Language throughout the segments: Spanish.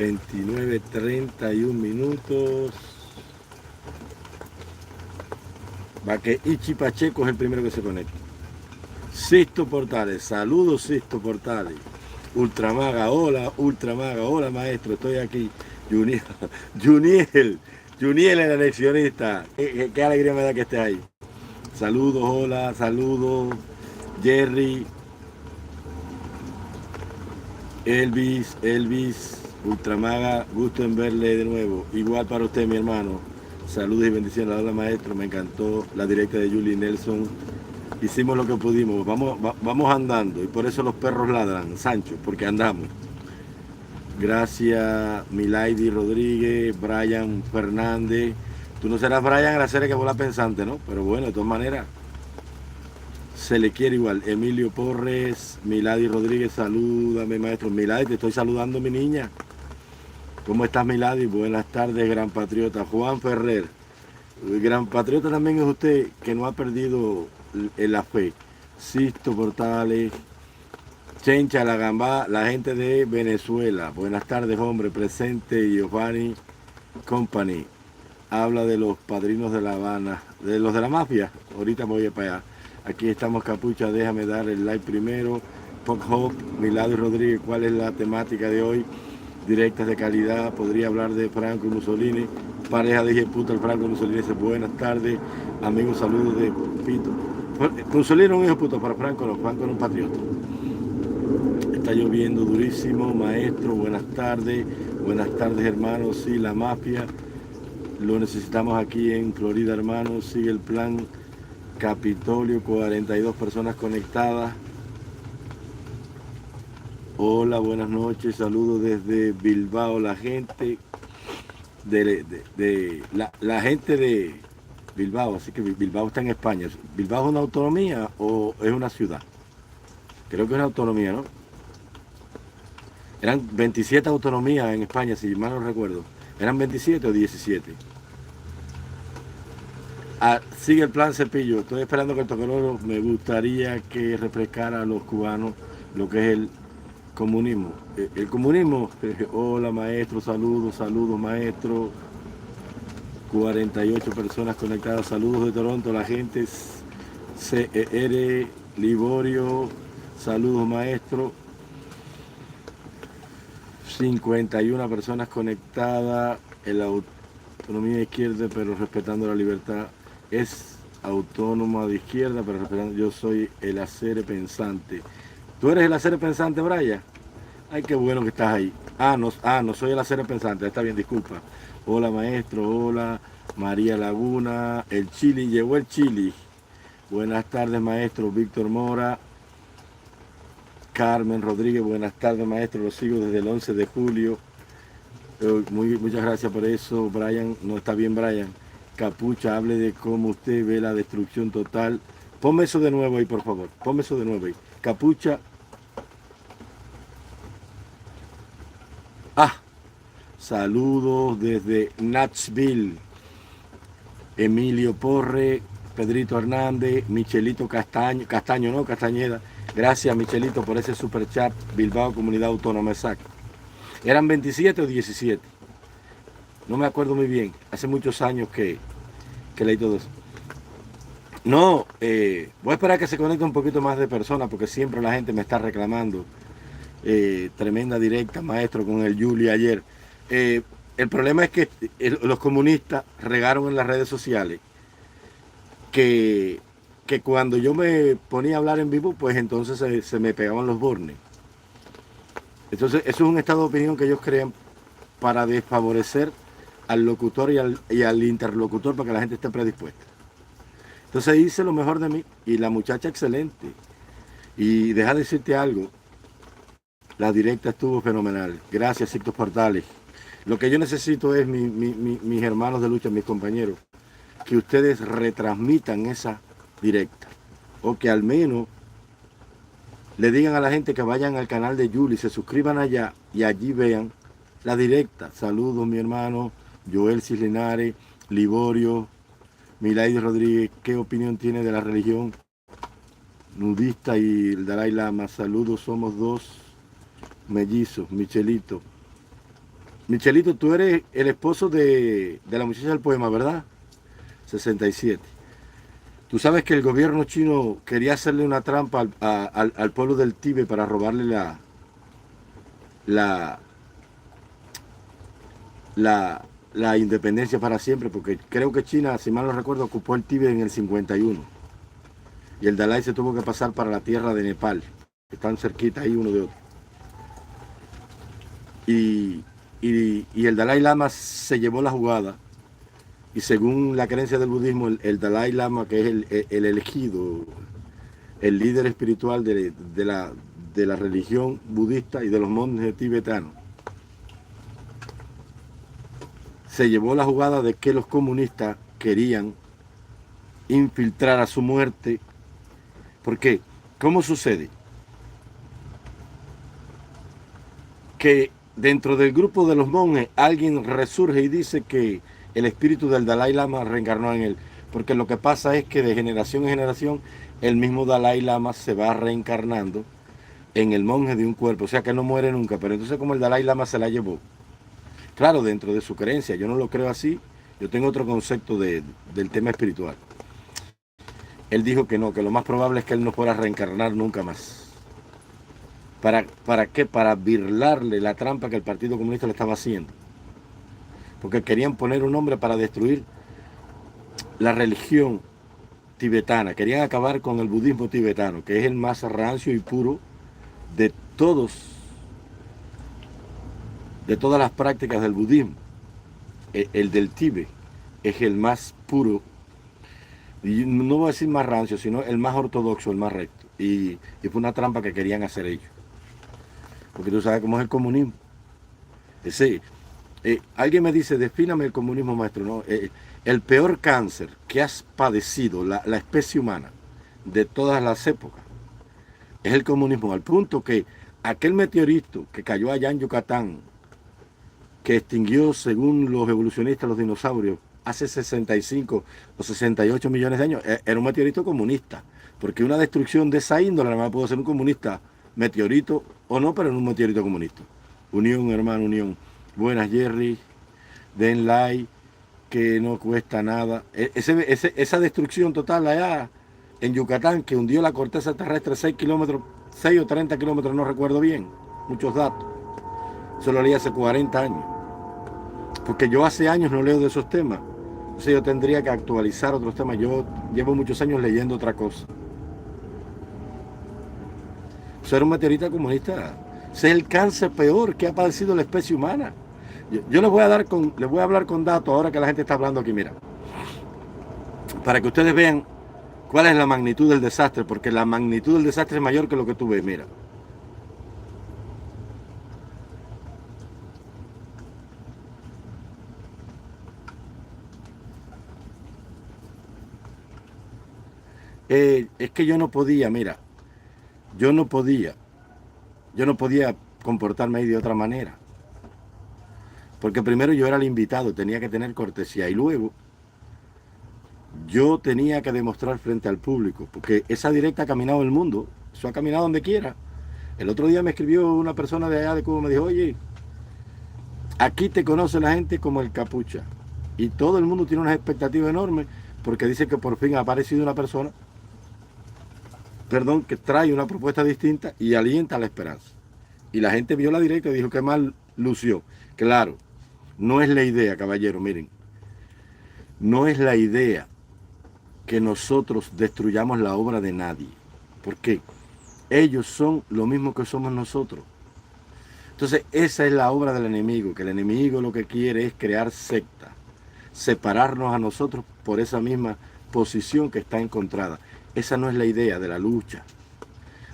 29:31. Va que Ichi Pacheco es el primero que se conecta. Sisto Portales, saludos Sisto Portales. Ultramaga, hola maestro, estoy aquí. Juniel, Juniel el anexionista. Qué alegría me da que estés ahí. Saludos, hola, saludos. Jerry, Elvis, Ultramaga, gusto en verle de nuevo. Igual para usted, mi hermano. Saludos y bendiciones. Hola maestro, me encantó la directa de Julie Nelson. Hicimos lo que pudimos, vamos andando y por eso los perros ladran, Sancho, porque andamos. Gracias, Milady Rodríguez, Brian Fernández. Tú no serás Brian en la serie que fue la pensante, ¿no? Pero bueno, de todas maneras, se le quiere igual. Emilio Porres, Milady Rodríguez, salúdame, maestro. Milady, te estoy saludando, mi niña. ¿Cómo estás, Milady? Buenas tardes, gran patriota. Juan Ferrer. El gran patriota también es usted, que no ha perdido la fe. Sisto Portales, Chencha La Gambá, la gente de Venezuela. Buenas tardes, hombre, presente. Giovanni Company. Habla de los padrinos de La Habana, de los de la mafia. Ahorita me voy para allá. Aquí estamos, Capucha, déjame dar el like primero. Pop Hope, Milady Rodríguez, ¿cuál es la temática de hoy? Directas de calidad, podría hablar de Franco y Mussolini. Pareja de puta, el Franco y Mussolini dice buenas tardes, amigos, saludos de Pito. Mussolini es un hijo puto, para Franco no, Franco era un patriota. Está lloviendo durísimo, maestro, buenas tardes hermanos, sí, la mafia, lo necesitamos aquí en Florida, hermanos, sigue el plan Capitolio, 42 personas conectadas. Hola, buenas noches, saludos desde Bilbao, la gente la gente de Bilbao, así que Bilbao está en España. ¿Bilbao es una autonomía o es una ciudad? Creo que es una autonomía, ¿no? Eran 27 autonomías en España, si mal no recuerdo. ¿Eran 27 o 17? Sigue el plan Cepillo. Estoy esperando que el toqueroro me gustaría que refrescara a los cubanos lo que es el comunismo. El comunismo, hola maestro, saludos maestro. 48 personas conectadas, saludos de Toronto, la gente CR, Liborio, saludos maestro. 51 personas conectadas, la autonomía izquierda pero respetando la libertad. Es autónoma de izquierda pero respetando, yo soy el hacer pensante. ¿Tú eres el hacer pensante, Brian? Ay, qué bueno que estás ahí. No soy el hacer pensante, está bien, disculpa. Hola maestro, hola María Laguna, el Chili, llegó el Chili. Buenas tardes maestro, Víctor Mora, Carmen Rodríguez, buenas tardes maestro, lo sigo desde el 11 de julio. Muchas gracias por eso, Brian, no está bien Brian. Capucha, hable de cómo usted ve la destrucción total. Ponme eso de nuevo ahí, por favor, ponme eso de nuevo ahí. Capucha. Saludos desde Nashville. Emilio Porre, Pedrito Hernández, Michelito Castañeda. Gracias Michelito por ese super chat. Bilbao Comunidad Autónoma, exacto. ¿Eran 27 o 17? No me acuerdo muy bien. Hace muchos años que leí todo eso. No, voy a esperar que se conecte un poquito más de personas porque siempre la gente me está reclamando. Tremenda directa, maestro, con el Juli ayer. El problema es que los comunistas regaron en las redes sociales que cuando yo me ponía a hablar en vivo, pues entonces se me pegaban los bornes. Entonces, eso es un estado de opinión que ellos crean para desfavorecer al locutor y al interlocutor para que la gente esté predispuesta. Entonces hice lo mejor de mí y la muchacha excelente. Y deja de decirte algo, la directa estuvo fenomenal. Gracias, Sictos Portales. Lo que yo necesito es mis hermanos de lucha, mis compañeros, que ustedes retransmitan esa directa. O que al menos le digan a la gente que vayan al canal de Julie, se suscriban allá y allí vean la directa. Saludos, mi hermano Joel Cislinares, Liborio, Milady Rodríguez. ¿Qué opinión tiene de la religión nudista y el Dalai Lama? Saludos, somos dos mellizos, Michelito. Michelito, tú eres el esposo de la muchacha del poema, ¿verdad? 67. Tú sabes que el gobierno chino quería hacerle una trampa al pueblo del Tíbet para robarle la, la, la independencia para siempre, porque creo que China, si mal no recuerdo, ocupó el Tíbet en el 51. Y el Dalai se tuvo que pasar para la tierra de Nepal, que están cerquita ahí uno de otro. Y el Dalai Lama se llevó la jugada. Y según la creencia del budismo, el Dalai Lama, que es el elegido, el líder espiritual de la religión budista y de los monjes tibetanos, se llevó la jugada de que los comunistas querían infiltrar a su muerte. ¿Por qué? ¿Cómo sucede? Que dentro del grupo de los monjes alguien resurge y dice que el espíritu del Dalai Lama reencarnó en él. Porque lo que pasa es que de generación en generación el mismo Dalai Lama se va reencarnando en el monje de un cuerpo. O sea que no muere nunca. Pero entonces como el Dalai Lama se la llevó. Claro, dentro de su creencia. Yo no lo creo así. Yo tengo otro concepto del tema espiritual. Él dijo que no, que lo más probable es que él no fuera a reencarnar nunca más. ¿Para qué? Para birlarle la trampa que el Partido Comunista le estaba haciendo. Porque querían poner un hombre para destruir la religión tibetana. Querían acabar con el budismo tibetano, que es el más rancio y puro de todas las prácticas del budismo. El del Tíbet es el más puro, y no voy a decir más rancio, sino el más ortodoxo, el más recto. Y fue una trampa que querían hacer ellos. Porque tú sabes cómo es el comunismo. Alguien me dice, defíname el comunismo, maestro. No, el peor cáncer que has padecido la especie humana de todas las épocas es el comunismo, al punto que aquel meteorito que cayó allá en Yucatán, que extinguió, según los evolucionistas, los dinosaurios, hace 65 o 68 millones de años, era un meteorito comunista. Porque una destrucción de esa índole nada más puede ser un comunista, meteorito o no, pero en un meteorito comunista. Unión, hermano, unión. Buenas, Jerry. Den like, que no cuesta nada. Esa destrucción total allá en Yucatán, que hundió la corteza terrestre 6 kilómetros, 6 o 30 kilómetros, no recuerdo bien, muchos datos. Eso lo leí hace 40 años. Porque yo hace años no leo de esos temas. Entonces yo tendría que actualizar otros temas. Yo llevo muchos años leyendo otra cosa. Eso era un meteorito comunista. Ese es el cáncer peor que ha padecido la especie humana. Yo les voy a hablar con datos ahora que la gente está hablando aquí, mira. Para que ustedes vean cuál es la magnitud del desastre, porque la magnitud del desastre es mayor que lo que tú ves, mira. Es que yo no podía, mira, yo no podía comportarme ahí de otra manera. Porque primero yo era el invitado, tenía que tener cortesía, y luego yo tenía que demostrar frente al público, porque esa directa ha caminado el mundo, eso ha caminado donde quiera. El otro día me escribió una persona de allá de Cuba, me dijo, oye, aquí te conoce la gente como el Capucha, y todo el mundo tiene unas expectativas enormes, porque dice que por fin ha aparecido una persona, que trae una propuesta distinta y alienta la esperanza. Y la gente vio la directa y dijo que mal lució. Claro, no es la idea, caballero, miren, no es la idea que nosotros destruyamos la obra de nadie, porque ellos son lo mismo que somos nosotros. Entonces esa es la obra del enemigo, que el enemigo lo que quiere es crear secta, separarnos a nosotros por esa misma posición que está encontrada. Esa no es la idea de la lucha.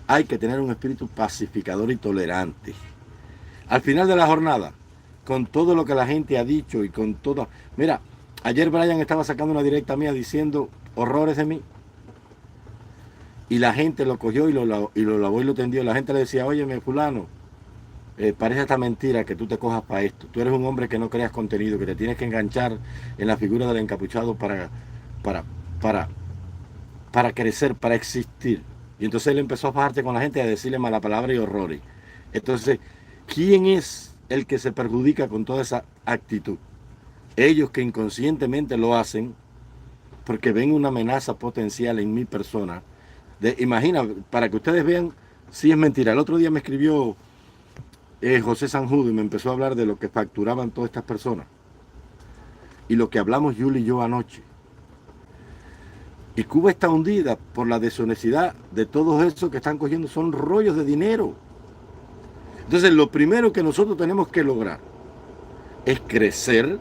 Hay que tener un espíritu pacificador y tolerante. Al final de la jornada, con todo lo que la gente ha dicho y con todo... Mira, ayer Brian estaba sacando una directa mía diciendo horrores de mí. Y la gente lo cogió y lo lavó y lo tendió. La gente le decía, óyeme, fulano, parece esta mentira que tú te cojas para esto. Tú eres un hombre que no creas contenido, que te tienes que enganchar en la figura del encapuchado para crecer, para existir. Y entonces él empezó a fajarse con la gente y a decirle mala palabra y horrores. Entonces, ¿quién es el que se perjudica con toda esa actitud. Ellos que inconscientemente lo hacen porque ven una amenaza potencial en mi persona. Imagina, para que ustedes vean si es mentira. El otro día me escribió José Sanjudo y me empezó a hablar de lo que facturaban todas estas personas. Y lo que hablamos Yuli y yo anoche. Y Cuba está hundida por la deshonestidad de todos esos que están cogiendo, son rollos de dinero. Entonces, lo primero que nosotros tenemos que lograr es crecer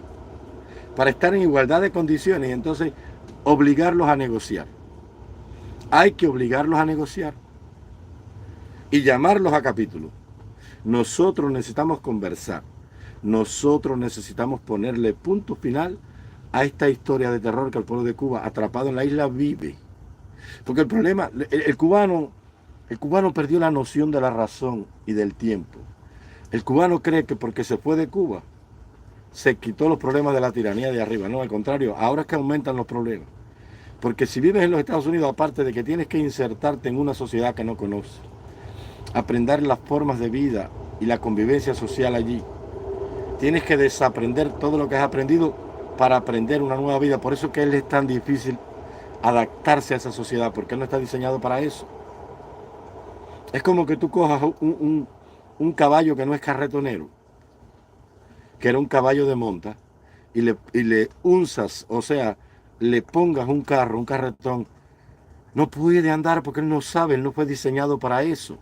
para estar en igualdad de condiciones y entonces obligarlos a negociar. Hay que obligarlos a negociar y llamarlos a capítulo. Nosotros necesitamos conversar. Nosotros necesitamos ponerle punto final a esta historia de terror que el pueblo de Cuba, atrapado en la isla, vive. Porque el problema, el cubano perdió la noción de la razón y del tiempo. El cubano cree que porque se fue de Cuba, se quitó los problemas de la tiranía de arriba. No, al contrario, ahora es que aumentan los problemas. Porque si vives en los Estados Unidos, aparte de que tienes que insertarte en una sociedad que no conoces, aprender las formas de vida y la convivencia social allí, tienes que desaprender todo lo que has aprendido para aprender una nueva vida. Por eso que él es tan difícil adaptarse a esa sociedad, porque él no está diseñado para eso. Es como que tú cojas un caballo que no es carretonero, que era un caballo de monta, y le unzas, o sea, le pongas un carro, un carretón. No puede andar porque él no sabe, él no fue diseñado para eso.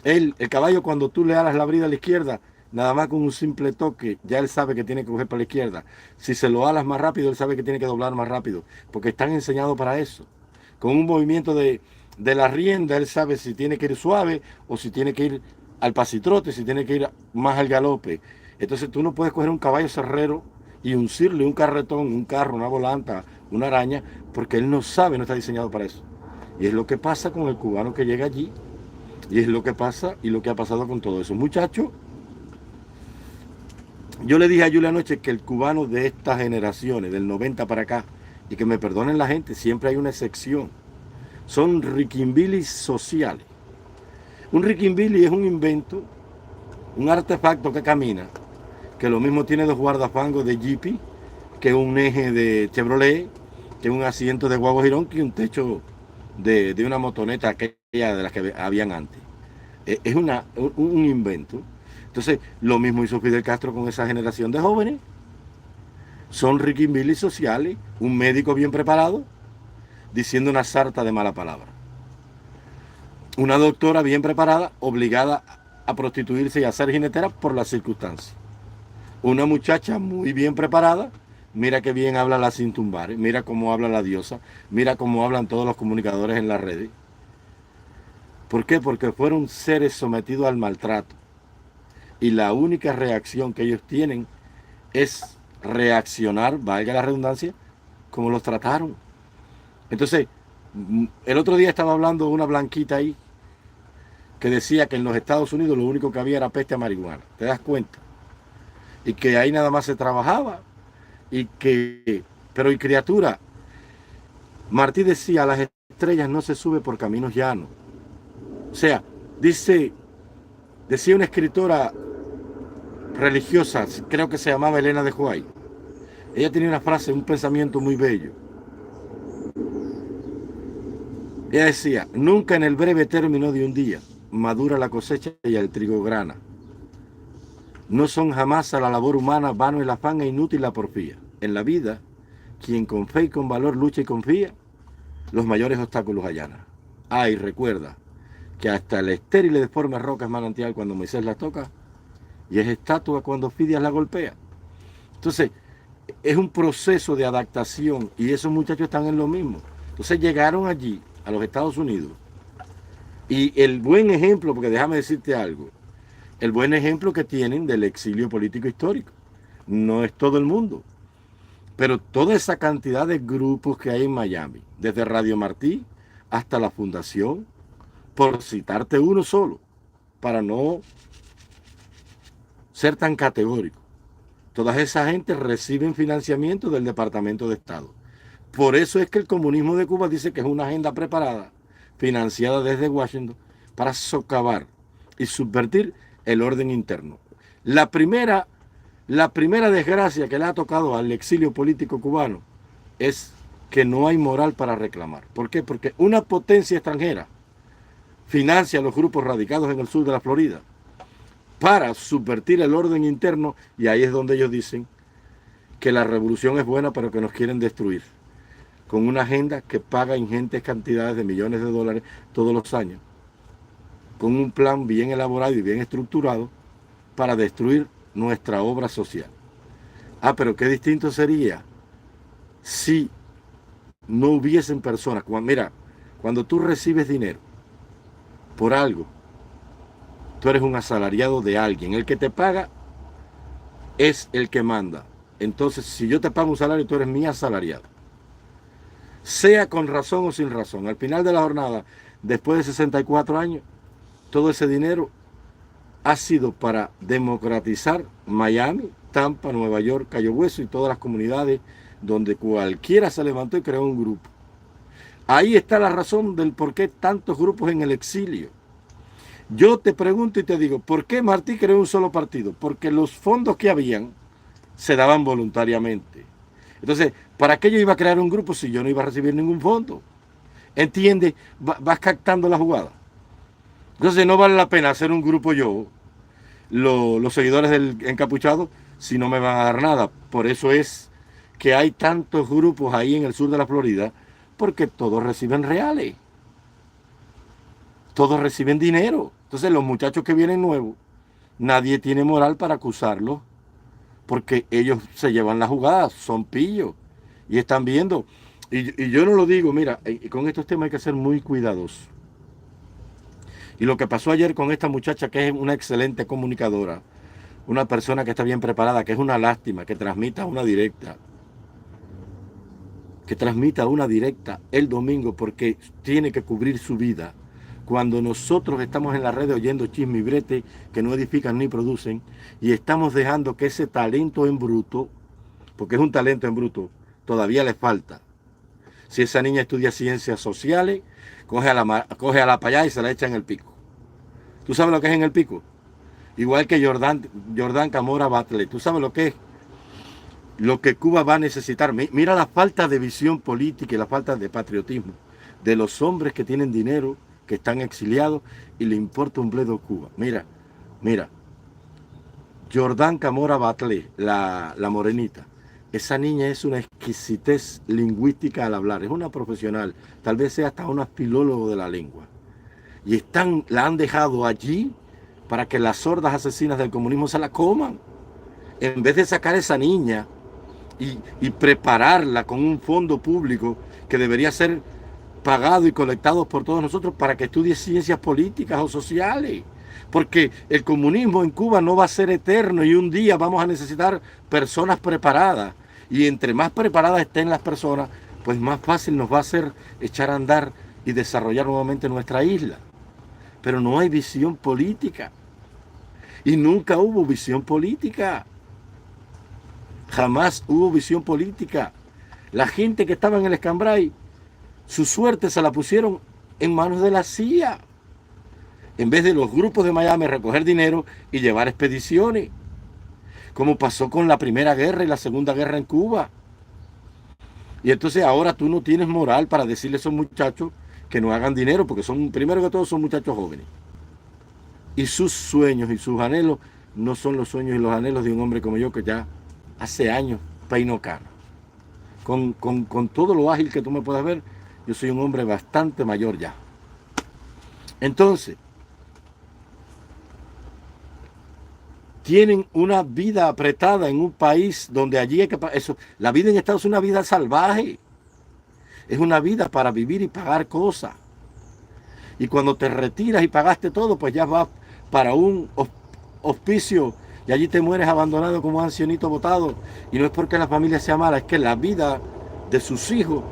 El caballo, cuando tú le alas la brida a la izquierda, nada más con un simple toque, ya él sabe que tiene que coger para la izquierda. Si se lo alas más rápido, él sabe que tiene que doblar más rápido, porque están enseñados para eso. Con un movimiento de la rienda, él sabe si tiene que ir suave o si tiene que ir al pasitrote, si tiene que ir más al galope. Entonces tú no puedes coger un caballo cerrero y uncirle un carretón, un carro, una volanta, una araña, porque él no sabe, no está diseñado para eso. Y es lo que pasa con el cubano que llega allí, y es lo que pasa y lo que ha pasado con todo eso. Muchachos, yo le dije a Julia anoche que el cubano de estas generaciones, del 90 para acá, y que me perdonen la gente, siempre hay una excepción, son riquimbilis sociales. Un riquimbili es un invento, un artefacto que camina, que lo mismo tiene dos guardafangos de Jeepy, que un eje de Chevrolet, que un asiento de guagua girón, que un techo de una motoneta aquella de las que habían antes. Es un invento. Entonces, lo mismo hizo Fidel Castro con esa generación de jóvenes. Son riquimbilis sociales, un médico bien preparado, diciendo una sarta de mala palabra. Una doctora bien preparada, obligada a prostituirse y a ser jinetera por las circunstancias. Una muchacha muy bien preparada, mira qué bien habla la Cintumbare, mira cómo habla la diosa, mira cómo hablan todos los comunicadores en las redes. ¿Por qué? Porque fueron seres sometidos al maltrato. Y la única reacción que ellos tienen es reaccionar, valga la redundancia, como los trataron. Entonces, el otro día estaba hablando una blanquita ahí que decía que en los Estados Unidos lo único que había era peste a marihuana. ¿Te das cuenta? Y que ahí nada más se trabajaba. Pero y criatura, Martí decía, a las estrellas no se sube por caminos llanos. O sea, decía una escritora religiosa, creo que se llamaba Elena de White. Ella tenía una frase, un pensamiento muy bello. Ella decía, nunca en el breve término de un día madura la cosecha y el trigo grana. No son jamás a la labor humana vano el afán e inútil la porfía. En la vida, quien con fe y con valor lucha y confía, los mayores obstáculos allana. Y recuerda que hasta la estéril y deforme roca es manantial cuando Moisés la toca y es estatua cuando Fidias la golpea. Entonces, es un proceso de adaptación y esos muchachos están en lo mismo. Entonces llegaron allí, a los Estados Unidos, y el buen ejemplo, porque déjame decirte algo, el buen ejemplo que tienen del exilio político histórico. No es todo el mundo, pero toda esa cantidad de grupos que hay en Miami, desde Radio Martí hasta la Fundación, por citarte uno solo, para no ser tan categórico. Toda esa gente reciben financiamiento del Departamento de Estado. Por eso es que el comunismo de Cuba dice que es una agenda preparada, financiada desde Washington, para socavar y subvertir el orden interno. La primera desgracia que le ha tocado al exilio político cubano es que no hay moral para reclamar. ¿Por qué? Porque una potencia extranjera financia a los grupos radicados en el sur de la Florida para subvertir el orden interno, y ahí es donde ellos dicen que la revolución es buena pero que nos quieren destruir, con una agenda que paga ingentes cantidades de millones de dólares todos los años, con un plan bien elaborado y bien estructurado para destruir nuestra obra social. Ah, pero qué distinto sería si no hubiesen personas. Mira, cuando tú recibes dinero por algo, tú eres un asalariado de alguien. El que te paga es el que manda. Entonces, si yo te pago un salario, tú eres mi asalariado. Sea con razón o sin razón. Al final de la jornada, después de 64 años, todo ese dinero ha sido para democratizar Miami, Tampa, Nueva York, Cayo Hueso y todas las comunidades donde cualquiera se levantó y creó un grupo. Ahí está la razón del por qué tantos grupos en el exilio. Yo te pregunto y te digo, ¿por qué Martí creó un solo partido? Porque los fondos que habían se daban voluntariamente. Entonces, ¿para qué yo iba a crear un grupo si yo no iba a recibir ningún fondo? ¿Entiendes? Vas captando la jugada. Entonces no vale la pena hacer un grupo yo, los seguidores del encapuchado, si no me van a dar nada. Por eso es que hay tantos grupos ahí en el sur de la Florida, porque todos reciben reales. Todos reciben dinero. Entonces los muchachos que vienen nuevos, nadie tiene moral para acusarlos, porque ellos se llevan la jugada, son pillos, y están viendo. Y yo no lo digo, mira, con estos temas hay que ser muy cuidadosos. Y lo que pasó ayer con esta muchacha, que es una excelente comunicadora, una persona que está bien preparada, que es una lástima, que transmita una directa el domingo, porque tiene que cubrir su vida. Cuando nosotros estamos en la red oyendo chisme y brete que no edifican ni producen, y estamos dejando que ese talento en bruto, porque es un talento en bruto, todavía le falta. Si esa niña estudia ciencias sociales, coge a la para allá y se la echa en el pico. ¿Tú sabes lo que es en el pico? Igual que Jordán Camora Batley. ¿Tú sabes lo que es? Lo que Cuba va a necesitar. Mira la falta de visión política y la falta de patriotismo de los hombres que tienen dinero, que están exiliados y le importa un bledo Cuba. Mira. Jordán Camora Batley, la morenita. Esa niña es una exquisitez lingüística al hablar. Es una profesional. Tal vez sea hasta una filólogo de la lengua. Y la han dejado allí para que las sordas asesinas del comunismo se la coman. En vez de sacar a esa niña y prepararla con un fondo público que debería ser pagado y colectado por todos nosotros para que estudie ciencias políticas o sociales. Porque el comunismo en Cuba no va a ser eterno y un día vamos a necesitar personas preparadas. Y entre más preparadas estén las personas, pues más fácil nos va a ser echar a andar y desarrollar nuevamente nuestra isla. Pero no hay visión política. Y nunca hubo visión política. Jamás hubo visión política. La gente que estaba en el Escambray, su suerte se la pusieron en manos de la CIA. En vez de los grupos de Miami recoger dinero y llevar expediciones. Como pasó con la Primera Guerra y la Segunda Guerra en Cuba. Y entonces ahora tú no tienes moral para decirle a esos muchachos que no hagan dinero, porque primero que todo son muchachos jóvenes. Y sus sueños y sus anhelos no son los sueños y los anhelos de un hombre como yo, que ya hace años peino cano. Con todo lo ágil que tú me puedas ver, yo soy un hombre bastante mayor ya. Entonces, tienen una vida apretada en un país donde allí hay que... la vida en Estados Unidos es una vida salvaje. Es una vida para vivir y pagar cosas. Y cuando te retiras y pagaste todo, pues ya vas para un hospicio y allí te mueres abandonado como un ancianito botado. Y no es porque la familia sea mala, es que la vida de sus hijos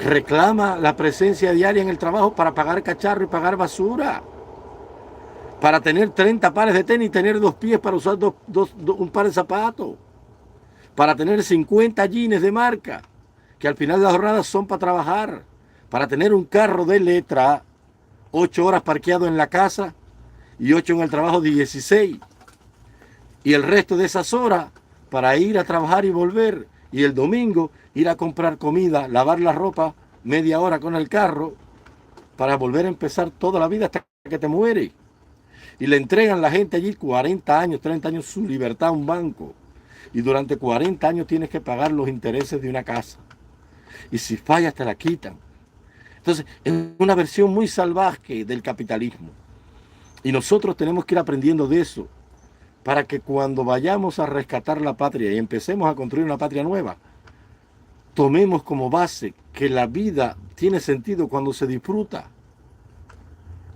reclama la presencia diaria en el trabajo para pagar cacharro y pagar basura. Para tener 30 pares de tenis y tener 2 pies para usar un par de zapatos. Para tener 50 jeans de marca, que al final de la jornada son para trabajar. Para tener un carro de letra, 8 horas parqueado en la casa y 8 en el trabajo 16. Y el resto de esas horas para ir a trabajar y volver. Y el domingo ir a comprar comida, lavar la ropa, media hora con el carro, para volver a empezar toda la vida hasta que te mueres. Y le entregan a la gente allí 40 años, 30 años su libertad a un banco. Y durante 40 años tienes que pagar los intereses de una casa. Y si fallas te la quitan. Entonces, es una versión muy salvaje del capitalismo. Y nosotros tenemos que ir aprendiendo de eso para que cuando vayamos a rescatar la patria y empecemos a construir una patria nueva, tomemos como base que la vida tiene sentido cuando se disfruta.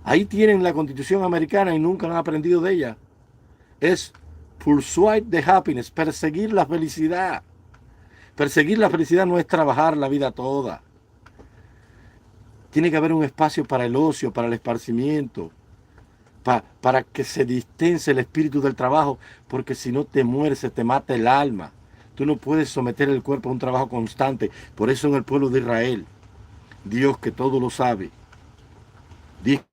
Ahí tienen la Constitución americana y nunca han aprendido de ella. Es pursue the happiness, perseguir la felicidad. Perseguir la felicidad no es trabajar la vida toda. Tiene que haber un espacio para el ocio, para el esparcimiento, para que se distense el espíritu del trabajo, porque si no te mueres, se te mata el alma. Tú no puedes someter el cuerpo a un trabajo constante. Por eso en el pueblo de Israel, Dios, que todo lo sabe, dijo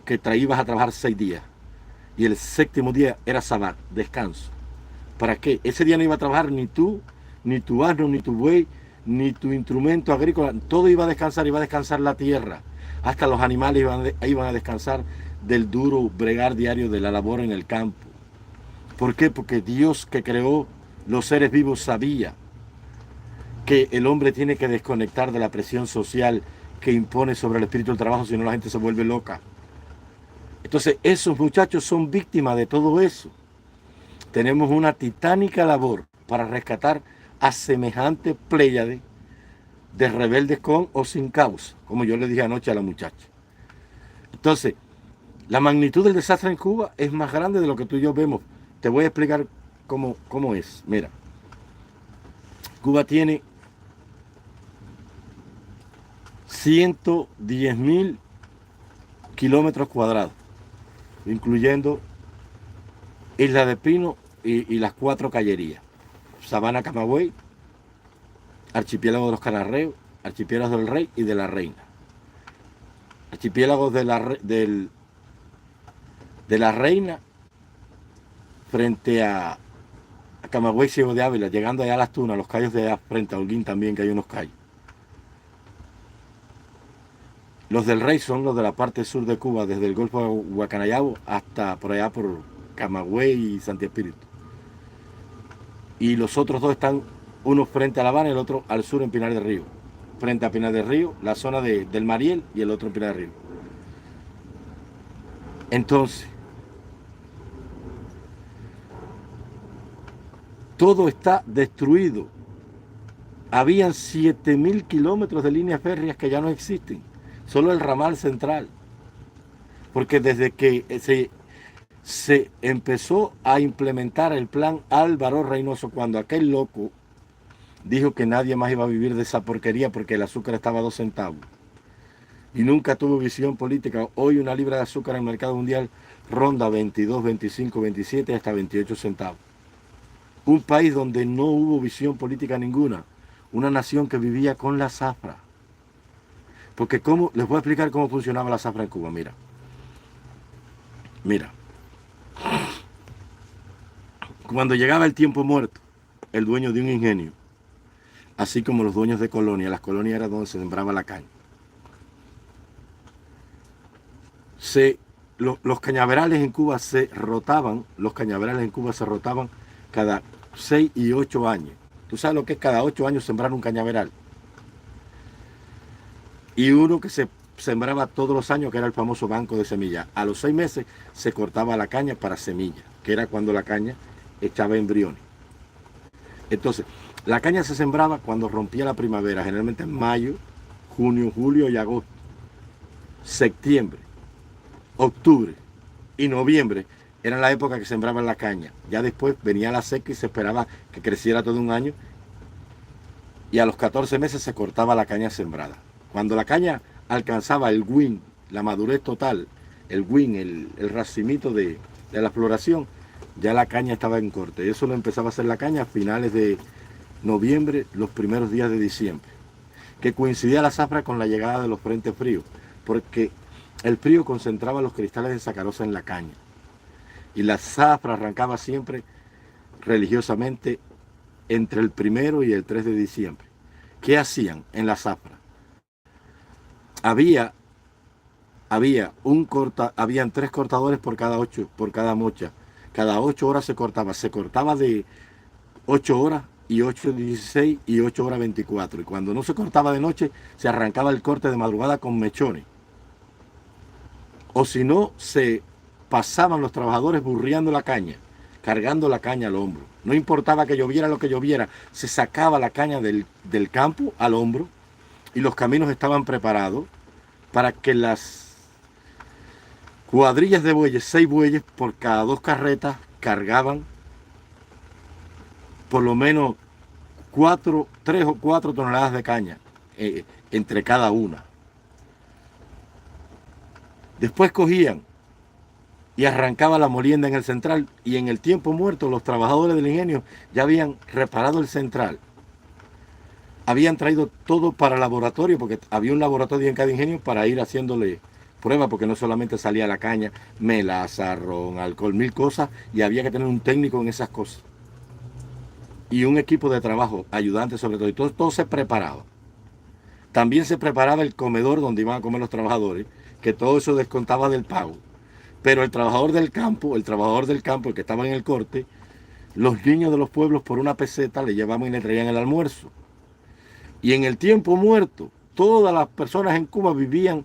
que ibas a trabajar 6 días y el 7º día era Sabbat, descanso. ¿Para qué? Ese día no iba a trabajar ni tú, ni tu asno, ni tu buey, ni tu instrumento agrícola. Todo iba a descansar la tierra. Hasta los animales iban a descansar del duro bregar diario de la labor en el campo. ¿Por qué? Porque Dios, que creó los seres vivos, sabía que el hombre tiene que desconectar de la presión social que impone sobre el espíritu del trabajo, si no la gente se vuelve loca. Entonces esos muchachos son víctimas de todo eso. Tenemos una titánica labor para rescatar a semejante pléyade de rebeldes con o sin causa, como yo le dije anoche a la muchacha. Entonces, la magnitud del desastre en Cuba es más grande de lo que tú y yo vemos. Te voy a explicar cómo es. Mira, Cuba tiene 110.000 kilómetros cuadrados, incluyendo Isla de Pino y las 4 callerías. Sabana Camagüey, Archipiélago de los Canarreos, Archipiélago del Rey y de la Reina. Archipiélago de la Reina frente a Camagüey, Ciego de Ávila, llegando allá a Las Tunas, los cayos de allá, frente a Holguín también, que hay unos cayos. Los del Rey son los de la parte sur de Cuba, desde el Golfo de Guacanayabo hasta por allá por Camagüey y Santi Espíritu. Y los otros 2 están, uno frente a La Habana y el otro al sur en Pinar del Río. Frente a Pinar del Río, la zona del Mariel y el otro en Pinar del Río. Entonces, todo está destruido. Habían 7.000 kilómetros de líneas férreas que ya no existen. Solo el ramal central. Porque desde que se empezó a implementar el plan Álvaro Reynoso, cuando aquel loco dijo que nadie más iba a vivir de esa porquería porque el azúcar estaba a 2 centavos. Y nunca tuvo visión política. Hoy una libra de azúcar en el mercado mundial ronda 22, 25, 27 hasta 28 centavos. Un país donde no hubo visión política ninguna. Una nación que vivía con la zafra. Porque les voy a explicar cómo funcionaba la zafra en Cuba. Mira. Cuando llegaba el tiempo muerto, el dueño de un ingenio, así como los dueños de colonias, las colonias eran donde se sembraba la caña. Los cañaverales en Cuba se rotaban, cada 6 y 8 años. ¿Tú sabes lo que es cada 8 años sembrar un cañaveral? Y uno que se sembraba todos los años, que era el famoso banco de semillas. A los 6 meses se cortaba la caña para semilla, que era cuando la caña echaba embriones. Entonces, la caña se sembraba cuando rompía la primavera, generalmente en mayo, junio, julio y agosto. Septiembre, octubre y noviembre eran la época que sembraban la caña. Ya después venía la seca y se esperaba que creciera todo un año. Y a los 14 meses se cortaba la caña sembrada. Cuando la caña alcanzaba el win, la madurez total, el win, el racimito de la floración, ya la caña estaba en corte. Y eso lo empezaba a hacer la caña a finales de noviembre, los primeros días de diciembre, que coincidía la zafra con la llegada de los frentes fríos, porque el frío concentraba los cristales de sacarosa en la caña. Y la zafra arrancaba siempre religiosamente entre el 1 y el 3 de diciembre. ¿Qué hacían en la zafra? Habían 3 cortadores por cada mocha. Cada 8 horas se cortaba de 8 horas y 8:16 y 8:24. Y cuando no se cortaba de noche, se arrancaba el corte de madrugada con mechones. O si no, se pasaban los trabajadores burriando la caña, cargando la caña al hombro. No importaba que lloviera lo que lloviera, se sacaba la caña del campo al hombro y los caminos estaban preparados para que las cuadrillas de bueyes, 6 bueyes por cada 2 carretas, cargaban por lo menos 3 o 4 toneladas de caña entre cada una. Después cogían y arrancaba la molienda en el central, y en el tiempo muerto los trabajadores del ingenio ya habían reparado el central. Habían traído todo para el laboratorio, porque había un laboratorio en cada ingenio para ir haciéndole pruebas, porque no solamente salía la caña, melaza, ron, alcohol, 1000 cosas, y había que tener un técnico en esas cosas. Y un equipo de trabajo, ayudantes sobre todo, y todo se preparaba. También se preparaba el comedor donde iban a comer los trabajadores, que todo eso descontaba del pago. Pero el trabajador del campo, el que estaba en el corte, los niños de los pueblos por 1 peseta le llevaban y le traían el almuerzo. Y en el tiempo muerto, todas las personas en Cuba vivían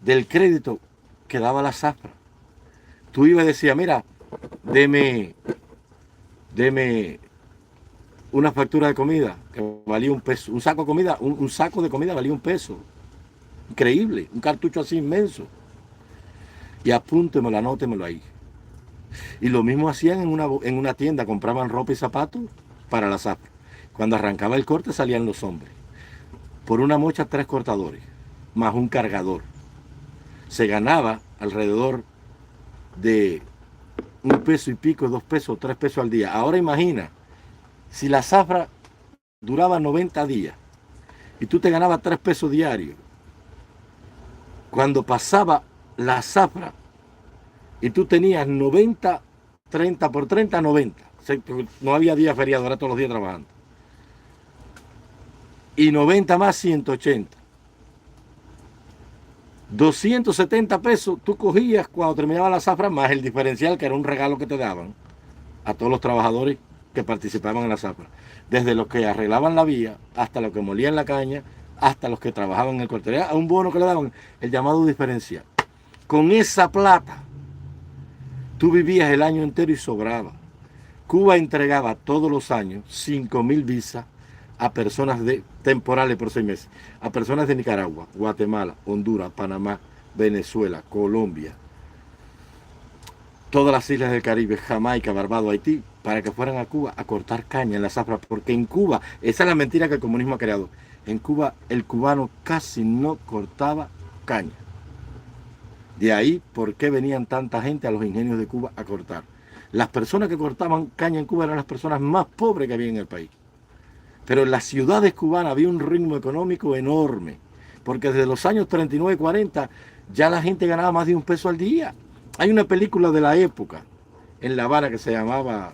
del crédito que daba la zafra. Tú ibas y decías, mira, deme una factura de comida que valía $1. Un saco de comida, un saco de comida valía $1. Increíble, un cartucho así inmenso. Y apúntemelo, anótemelo ahí. Y lo mismo hacían en una tienda, compraban ropa y zapatos para la zafra. Cuando arrancaba el corte salían los hombres. Por una mocha 3 cortadores, más un cargador. Se ganaba alrededor de $1 y pico, $2, $3 al día. Ahora imagina, si la zafra duraba 90 días y tú te ganabas $3 diarios, cuando pasaba la zafra y tú tenías 90, 30 por 30, 90. No había día feriado, era todos los días trabajando. Y 90 más 180. 270 pesos tú cogías cuando terminaba la zafra, más el diferencial, que era un regalo que te daban a todos los trabajadores que participaban en la zafra. Desde los que arreglaban la vía, hasta los que molían la caña, hasta los que trabajaban en el corte. Era un bono que le daban, el llamado diferencial. Con esa plata, tú vivías el año entero y sobraba. Cuba entregaba todos los años 5.000 visas a personas temporales por 6 meses, a personas de Nicaragua, Guatemala, Honduras, Panamá, Venezuela, Colombia, todas las islas del Caribe, Jamaica, Barbados, Haití, para que fueran a Cuba a cortar caña en la zafra, porque en Cuba, esa es la mentira que el comunismo ha creado, en Cuba el cubano casi no cortaba caña. De ahí, ¿por qué venían tanta gente a los ingenios de Cuba a cortar? Las personas que cortaban caña en Cuba eran las personas más pobres que había en el país. Pero en las ciudades cubanas había un ritmo económico enorme, porque desde los años 39 y 40 ya la gente ganaba más de $1 al día. Hay una película de la época en La Habana que se llamaba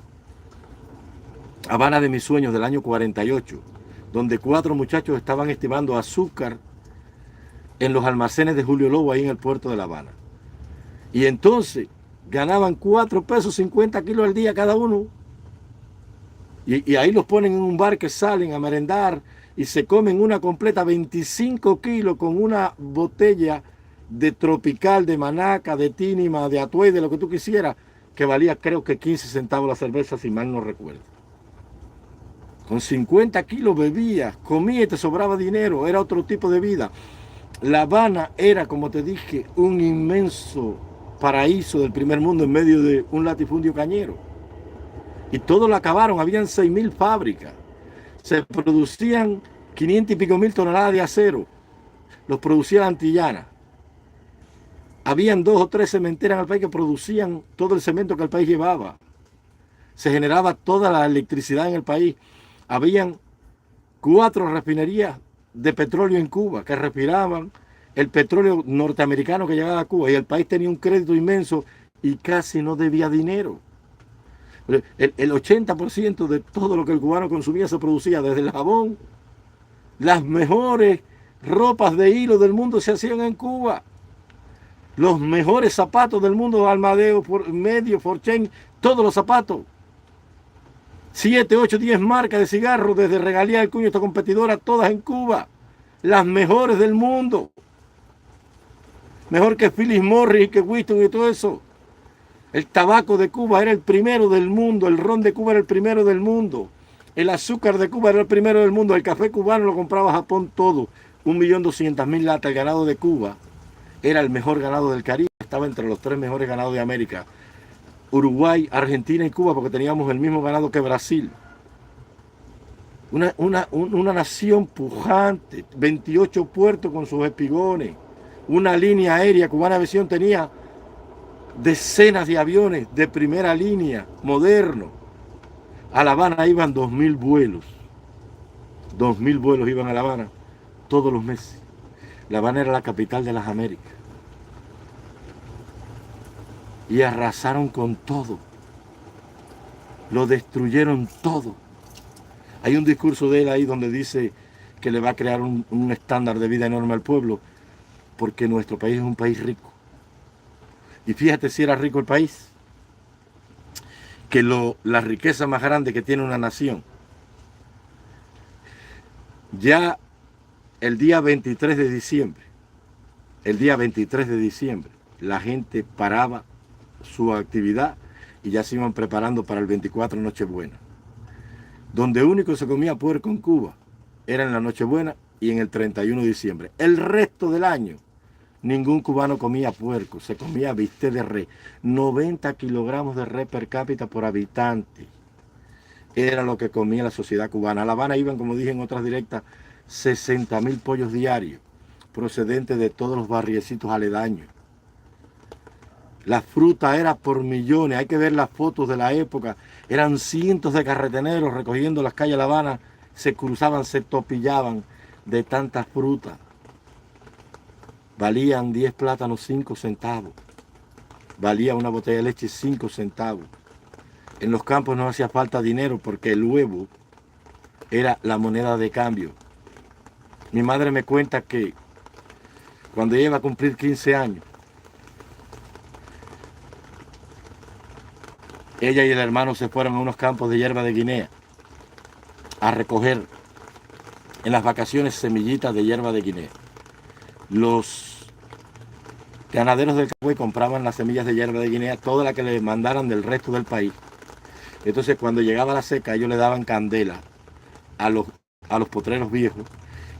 Habana de mis sueños, del año 48, donde 4 muchachos estaban estimando azúcar en los almacenes de Julio Lobo ahí en el puerto de La Habana. Y entonces ganaban $4.50 kilos al día cada uno. Y ahí los ponen en un bar, que salen a merendar y se comen una completa 25 kilos con una botella de Tropical, de Manaca, de Tínima, de Atuey, de lo que tú quisieras, que valía creo que 15 centavos la cerveza, si mal no recuerdo. Con 50 kilos bebías, comías y te sobraba dinero, era otro tipo de vida. La Habana era, como te dije, un inmenso paraíso del primer mundo en medio de un latifundio cañero. Y todo lo acabaron, habían 6.000 fábricas. Se producían 500 y pico mil toneladas de acero. Los producía la Antillana. Habían 2 o 3 cementeras en el país que producían todo el cemento que el país llevaba. Se generaba toda la electricidad en el país. Habían 4 refinerías de petróleo en Cuba que respiraban el petróleo norteamericano que llegaba a Cuba, y el país tenía un crédito inmenso y casi no debía dinero. El 80% de todo lo que el cubano consumía se producía desde el jabón. Las mejores ropas de hilo del mundo se hacían en Cuba. Los mejores zapatos del mundo, Almadeo, Medio, Forchen, todos los zapatos. 7, 8, 10 marcas de cigarros, desde Regalía del Cuño hasta Competidora, todas en Cuba. Las mejores del mundo. Mejor que Philip Morris y que Winston y todo eso. El tabaco de Cuba era el primero del mundo, el ron de Cuba era el primero del mundo, el azúcar de Cuba era el primero del mundo, el café cubano lo compraba Japón todo, 1.200.000 latas. El ganado de Cuba era el mejor ganado del Caribe, estaba entre los 3 mejores ganados de América. Uruguay, Argentina y Cuba, porque teníamos el mismo ganado que Brasil. Una nación pujante, 28 puertos con sus espigones, una línea aérea. Cubana Aviación tenía decenas de aviones de primera línea, modernos. A La Habana iban 2.000 vuelos. 2.000 vuelos iban a La Habana todos los meses. La Habana era la capital de las Américas. Y arrasaron con todo. Lo destruyeron todo. Hay un discurso de él ahí donde dice que le va a crear un estándar de vida enorme al pueblo, porque nuestro país es un país rico. Y fíjate si era rico el país, que la riqueza más grande que tiene una nación. Ya el día 23 de diciembre, la gente paraba su actividad y ya se iban preparando para el 24 Nochebuena. Donde único se comía puerco en Cuba era en la Nochebuena y en el 31 de diciembre. El resto del año ningún cubano comía puerco, se comía bistec de res. 90 kilogramos de res per cápita por habitante era lo que comía la sociedad cubana. A La Habana iban, como dije en otras directas, 60.000 pollos diarios, procedentes de todos los barriecitos aledaños. La fruta era por millones, hay que ver las fotos de la época. Eran cientos de carreteneros recorriendo las calles de La Habana, se cruzaban, se topillaban de tantas frutas. Valían 10 plátanos 5 centavos. Valía una botella de leche 5 centavos. En los campos no hacía falta dinero porque el huevo era la moneda de cambio. Mi madre me cuenta que cuando ella iba a cumplir 15 años, ella y el hermano se fueron a unos campos de hierba de Guinea a recoger en las vacaciones semillitas de hierba de Guinea. Los ganaderos del Cagüey compraban las semillas de hierba de Guinea, todas las que le mandaran del resto del país. Entonces cuando llegaba la seca, ellos le daban candela a los potreros viejos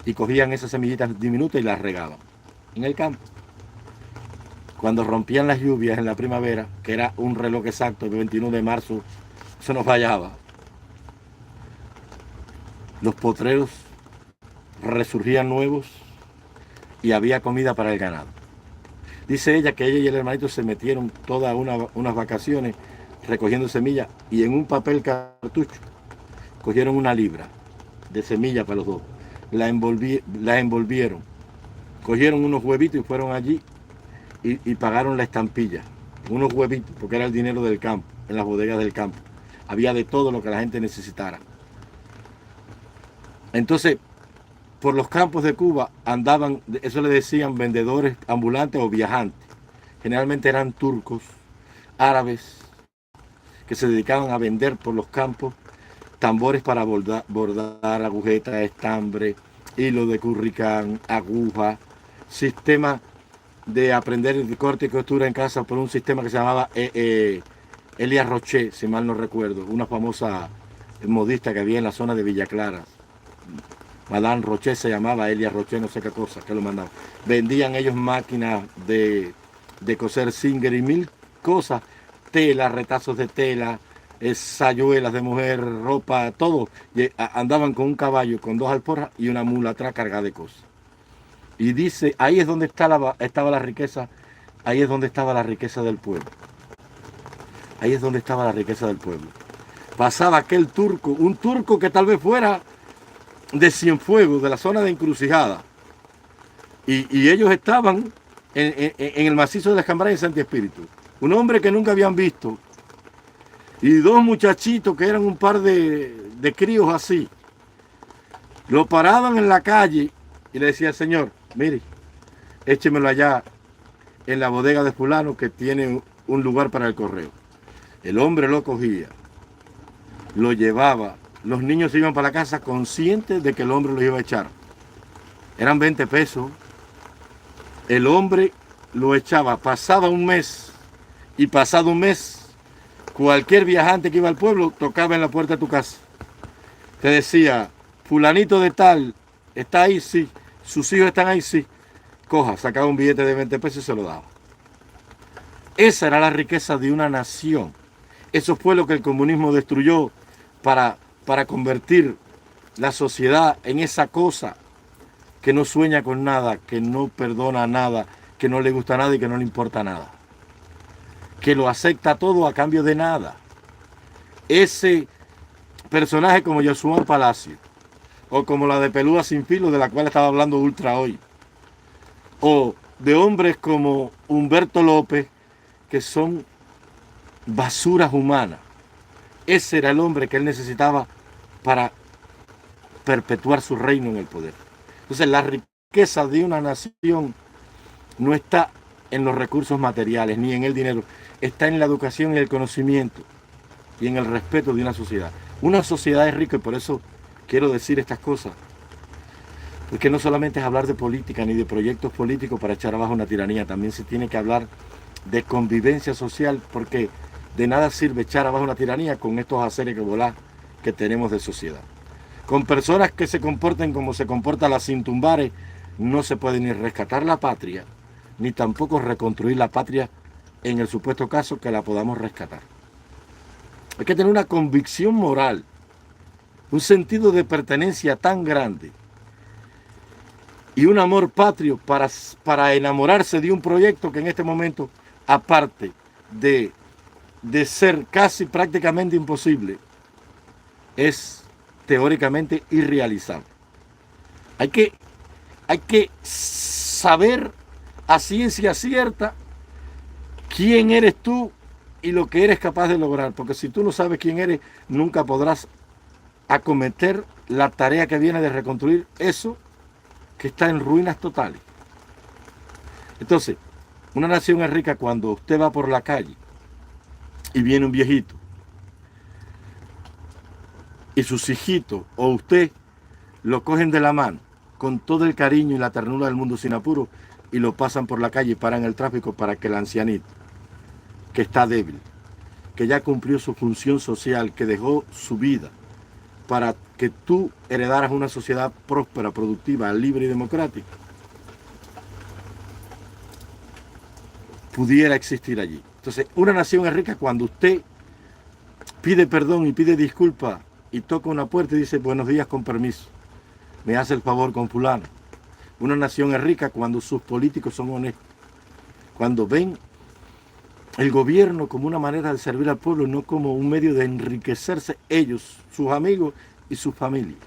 y cogían esas semillitas diminutas y las regaban en el campo. Cuando rompían las lluvias en la primavera, que era un reloj exacto, el 21 de marzo, eso no fallaba. Los potreros resurgían nuevos y había comida para el ganado. Dice ella que ella y el hermanito se metieron todas unas vacaciones recogiendo semillas y en un papel cartucho cogieron 1 libra de semilla para los dos. La envolvieron, cogieron unos huevitos y fueron allí y pagaron la estampilla. Unos huevitos, porque era el dinero del campo, en las bodegas del campo. Había de todo lo que la gente necesitara. Entonces, por los campos de Cuba andaban, eso le decían vendedores ambulantes o viajantes. Generalmente eran turcos, árabes, que se dedicaban a vender por los campos tambores para bordar agujetas, estambre, hilo de curricán, aguja, sistema de aprender el corte y costura en casa por un sistema que se llamaba Elia Roche, si mal no recuerdo, una famosa modista que había en la zona de Villa Clara. Madame Roche se llamaba, Elia Roche, no sé qué cosa, que lo mandaban. Vendían ellos máquinas de coser Singer y 1000 cosas, tela, retazos de tela, sayuelas de mujer, ropa, todo. Y andaban con un caballo, con 2 alforjas y una mula atrás cargada de cosas. Y dice, ahí es donde estaba la riqueza, ahí es donde estaba la riqueza del pueblo. Ahí es donde estaba la riqueza del pueblo. Pasaba aquel turco, un turco que tal vez fuera de Cienfuegos, de la zona de Encrucijada. Y ellos estaban en el macizo de la Escambray en Santi Espíritu. un hombre que nunca habían visto, y dos muchachitos que eran un par de críos así, lo paraban en la calle y le decía, Señor, mire, échemelo allá en la bodega de fulano que tiene un lugar para el correo. El hombre lo cogía, lo llevaba, los niños se iban para la casa conscientes de que el hombre los iba a echar. Eran 20 pesos. El hombre lo echaba, pasaba un mes, y pasado un mes, cualquier viajante que iba al pueblo tocaba en la puerta de tu casa. Te decía, fulanito de tal, ¿está ahí? Sí. ¿Sus hijos están ahí? Sí. Coja, sacaba un billete de 20 pesos y se lo daba. Esa era la riqueza de una nación. Eso fue lo que el comunismo destruyó para convertir la sociedad en esa cosa que no sueña con nada, que no perdona nada, que no le gusta nada y que no le importa nada. Que lo acepta todo a cambio de nada. Ese personaje como Josué Palacio, o como la de Peluda Sin Filo, de la cual estaba hablando Ultra hoy, o de hombres como Humberto López, que son basuras humanas. Ese era el hombre que él necesitaba para perpetuar su reino en el poder. Entonces la riqueza de una nación no está en los recursos materiales ni en el dinero, está en la educación y el conocimiento y en el respeto de una sociedad. Una sociedad es rica y por eso quiero decir estas cosas, porque no solamente es hablar de política ni de proyectos políticos para echar abajo una tiranía, también se tiene que hablar de convivencia social, porque de nada sirve echar abajo una tiranía con estos haceres que volar que tenemos de sociedad. Con personas que se comporten como se comporta la Cintumbares, no se puede ni rescatar la patria, ni tampoco reconstruir la patria en el supuesto caso que la podamos rescatar. Hay que tener una convicción moral, un sentido de pertenencia tan grande y un amor patrio para enamorarse de un proyecto que en este momento, aparte de ser casi prácticamente imposible, es teóricamente irrealizable. Hay que saber a ciencia cierta quién eres tú y lo que eres capaz de lograr, porque si tú no sabes quién eres, nunca podrás acometer la tarea que viene de reconstruir eso que está en ruinas totales. Entonces, una nación es rica cuando usted va por la calle y viene un viejito y sus hijitos o usted lo cogen de la mano con todo el cariño y la ternura del mundo sin apuro y lo pasan por la calle y paran el tráfico para que el ancianito, que está débil, que ya cumplió su función social, que dejó su vida para que tú heredaras una sociedad próspera, productiva, libre y democrática, pudiera existir allí. Entonces, una nación es rica cuando usted pide perdón y pide disculpas y toca una puerta y dice, buenos días, con permiso, me hace el favor con fulano. Una nación es rica cuando sus políticos son honestos, cuando ven el gobierno como una manera de servir al pueblo, no como un medio de enriquecerse ellos, sus amigos y sus familias.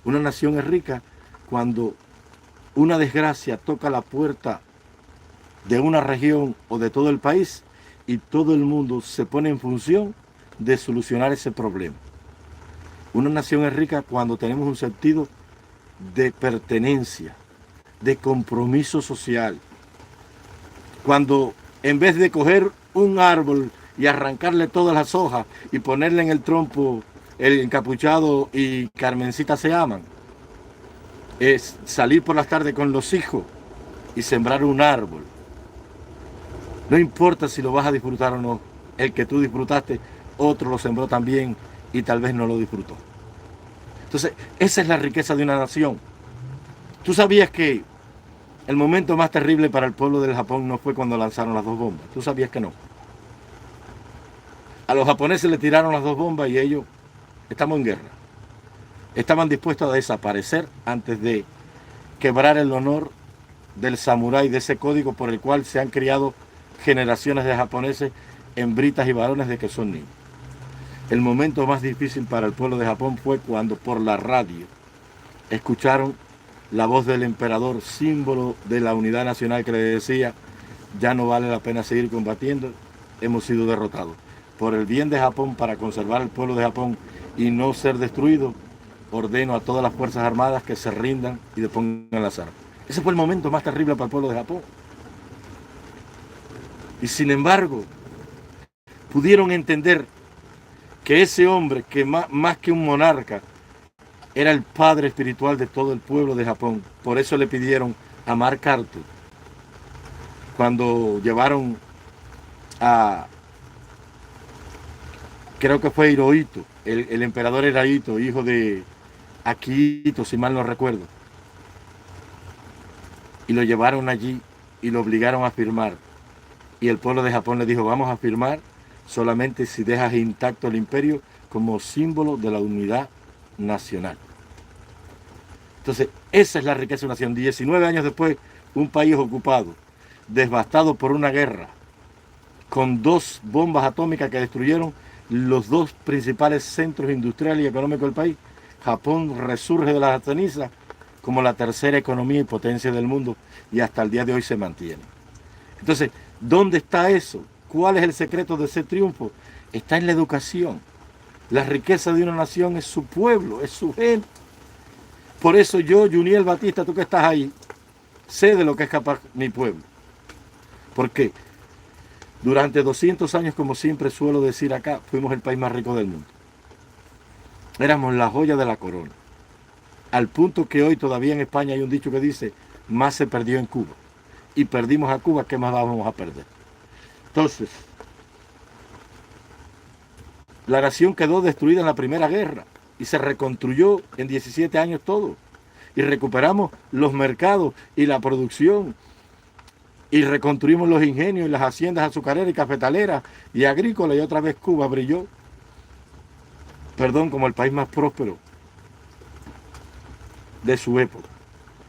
Una nación es rica cuando una desgracia toca la puerta de una región o de todo el país y todo el mundo se pone en función de solucionar ese problema. Una nación es rica cuando tenemos un sentido de pertenencia, de compromiso social. Cuando en vez de coger un árbol y arrancarle todas las hojas y ponerle en el trompo el encapuchado y Carmencita se aman, es salir por las tardes con los hijos y sembrar un árbol. No importa si lo vas a disfrutar o no, el que tú disfrutaste, otro lo sembró también y tal vez no lo disfrutó. Entonces, esa es la riqueza de una nación. ¿Tú sabías que el momento más terrible para el pueblo del Japón no fue cuando lanzaron las dos bombas? ¿Tú sabías que no? A los japoneses le tiraron las dos bombas y ellos, estamos en guerra. Estaban dispuestos a desaparecer antes de quebrar el honor del samurái, de ese código por el cual se han criado generaciones de japoneses, hembritas y varones de que son niños. El momento más difícil para el pueblo de Japón fue cuando por la radio escucharon la voz del emperador, símbolo de la unidad nacional, que le decía, ya no vale la pena seguir combatiendo, hemos sido derrotados. Por el bien de Japón, para conservar el pueblo de Japón y no ser destruido, ordeno a todas las Fuerzas Armadas que se rindan y depongan las armas. Ese fue el momento más terrible para el pueblo de Japón. Y sin embargo, pudieron entender que ese hombre, que más que un monarca, era el padre espiritual de todo el pueblo de Japón. Por eso le pidieron a MacArthur, cuando llevaron a, creo que fue Hirohito, el emperador Hirohito, hijo de Akihito, si mal no recuerdo, y lo llevaron allí y lo obligaron a firmar. Y el pueblo de Japón le dijo, vamos a firmar solamente si dejas intacto el imperio como símbolo de la unidad nacional. Entonces, esa es la riqueza de una nación. 19 años después, un país ocupado, devastado por una guerra, con 2 bombas atómicas que destruyeron los 2 principales centros industriales y económicos del país. Japón resurge de las cenizas como la tercera economía y potencia del mundo, y hasta el día de hoy se mantiene. Entonces, ¿dónde está eso? ¿Cuál es el secreto de ese triunfo? Está en la educación. La riqueza de una nación es su pueblo, es su gente. Por eso yo, Juniel Batista, tú que estás ahí, sé de lo que es capaz mi pueblo. Porque durante 200 años, como siempre suelo decir acá, fuimos el país más rico del mundo. Éramos la joya de la corona. Al punto que hoy todavía en España hay un dicho que dice, más se perdió en Cuba. Y perdimos a Cuba, ¿qué más vamos a perder? Entonces, la nación quedó destruida en la Primera Guerra y se reconstruyó en 17 años todo. Y recuperamos los mercados y la producción. Y reconstruimos los ingenios y las haciendas azucareras y cafetaleras y agrícolas, y otra vez Cuba brilló, como el país más próspero de su época.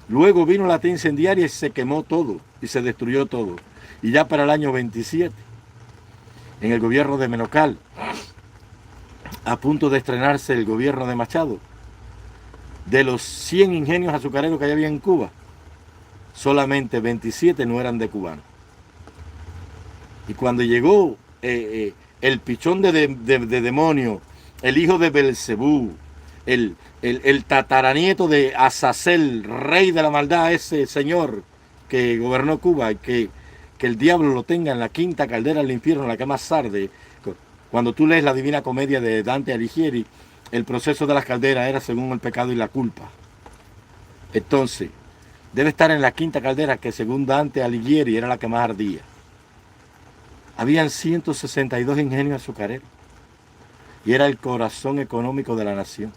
Luego vino la T incendiaria y se quemó todo y se destruyó todo. Y ya para el año 27, en el gobierno de Menocal, a punto de estrenarse el gobierno de Machado, de los 100 ingenios azucareros que había en Cuba, solamente 27 no eran de cubanos. Y cuando llegó el pichón de demonio, el hijo de Belcebú, el tataranieto de Azazel, rey de la maldad, ese señor que gobernó Cuba, y que el diablo lo tenga en la quinta caldera del infierno, en la que más arde. Cuando tú lees la Divina Comedia de Dante Alighieri, el proceso de las calderas era según el pecado y la culpa. Entonces, debe estar en la quinta caldera, que según Dante Alighieri era la que más ardía. Habían 162 ingenios azucareros y era el corazón económico de la nación.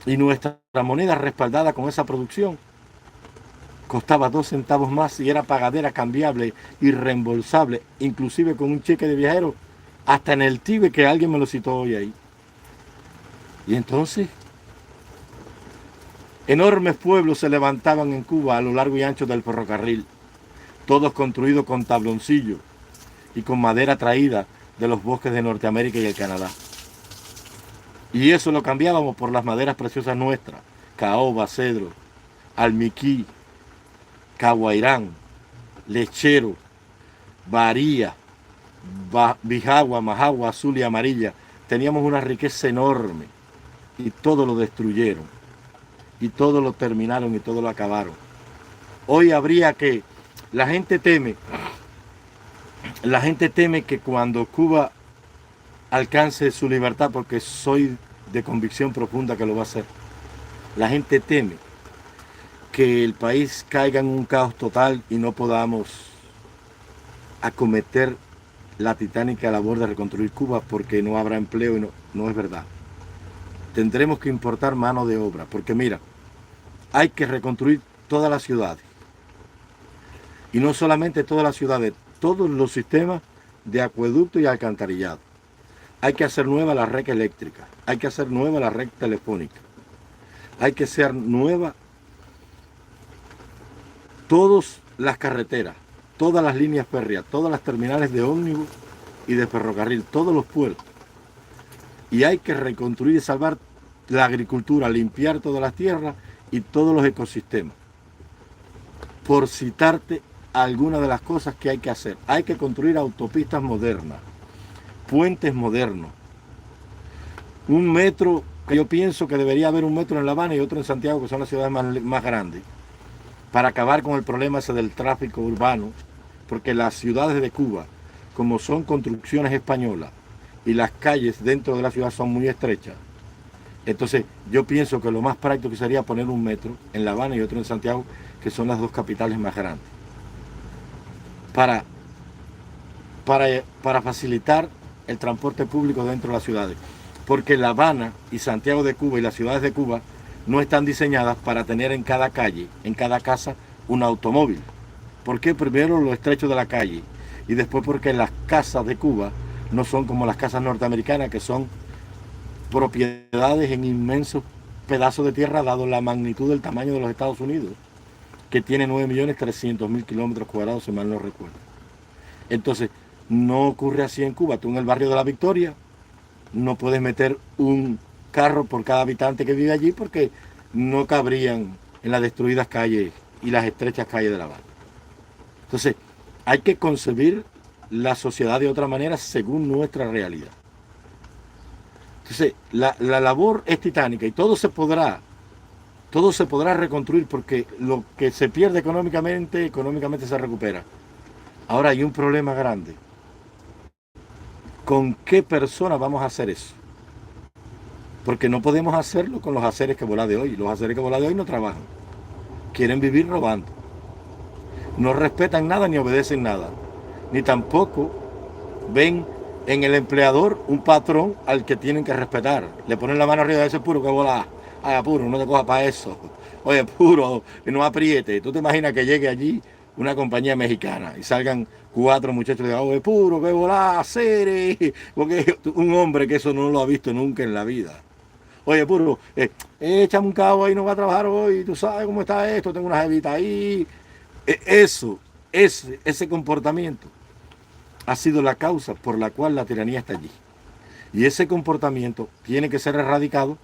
Y nuestra moneda, respaldada con esa producción, costaba 2 centavos más y era pagadera, cambiable y reembolsable, inclusive con un cheque de viajero, hasta en el Tíbet, que alguien me lo citó hoy ahí. Y entonces, enormes pueblos se levantaban en Cuba a lo largo y ancho del ferrocarril, todos construidos con tabloncillos y con madera traída de los bosques de Norteamérica y el Canadá. Y eso lo cambiábamos por las maderas preciosas nuestras: caoba, cedro, almiquí, caguairán, lechero, varía, bijagua, majagua, azul y amarilla. Teníamos una riqueza enorme y todo lo destruyeron, y todo lo terminaron y todo lo acabaron. Hoy habría que, la gente teme que cuando Cuba alcance su libertad, porque soy de convicción profunda que lo va a hacer, la gente teme que el país caiga en un caos total y no podamos acometer la titánica labor de reconstruir Cuba, porque no habrá empleo, y no es verdad. Tendremos que importar mano de obra, porque mira, hay que reconstruir todas las ciudades. Y no solamente todas las ciudades, todos los sistemas de acueducto y alcantarillado. Hay que hacer nueva la red eléctrica, hay que hacer nueva la red telefónica, hay que hacer nueva todas las carreteras, todas las líneas férreas, todas las terminales de ómnibus y de ferrocarril, todos los puertos. Y hay que reconstruir y salvar la agricultura, limpiar todas las tierras y todos los ecosistemas. Por citarte algunas de las cosas que hay que hacer. Hay que construir autopistas modernas, puentes modernos, un metro, que yo pienso que debería haber un metro en La Habana y otro en Santiago, que son las ciudades más grandes, para acabar con el problema ese del tráfico urbano, porque las ciudades de Cuba, como son construcciones españolas y las calles dentro de la ciudad son muy estrechas, entonces yo pienso que lo más práctico sería poner un metro en La Habana y otro en Santiago, que son las dos capitales más grandes, para facilitar el transporte público dentro de las ciudades. Porque La Habana y Santiago de Cuba y las ciudades de Cuba no están diseñadas para tener en cada calle, en cada casa, un automóvil. ¿Por qué? Primero lo estrecho de la calle y después porque las casas de Cuba no son como las casas norteamericanas, que son propiedades en inmensos pedazos de tierra, dado la magnitud del tamaño de los Estados Unidos, que tiene 9.300.000 kilómetros cuadrados, si mal no recuerdo. Entonces, no ocurre así en Cuba. Tú en el barrio de La Victoria no puedes meter un carro por cada habitante que vive allí, porque no cabrían en las destruidas calles y las estrechas calles de La Habana. Entonces, hay que concebir la sociedad de otra manera según nuestra realidad. Entonces, la labor es titánica y todo se podrá reconstruir, porque lo que se pierde económicamente se recupera. Ahora hay un problema grande. ¿Con qué persona vamos a hacer eso? Porque no podemos hacerlo con los aceres que volá de hoy. Los aceres que volá de hoy no trabajan. Quieren vivir robando. No respetan nada ni obedecen nada. Ni tampoco ven en el empleador un patrón al que tienen que respetar. Le ponen la mano arriba de ese puro que volá. Ay, puro, no te cojas para eso. Oye, puro, que no apriete. ¿Tú te imaginas que llegue allí una compañía mexicana y salgan 4 muchachos de oye, puro, que volá, aceres? Porque un hombre que eso no lo ha visto nunca en la vida. Oye, puro, échame un cabo ahí, no va a trabajar hoy, tú sabes cómo está esto, tengo una jevita ahí. Ese comportamiento ha sido la causa por la cual la tiranía está allí. Y ese comportamiento tiene que ser erradicado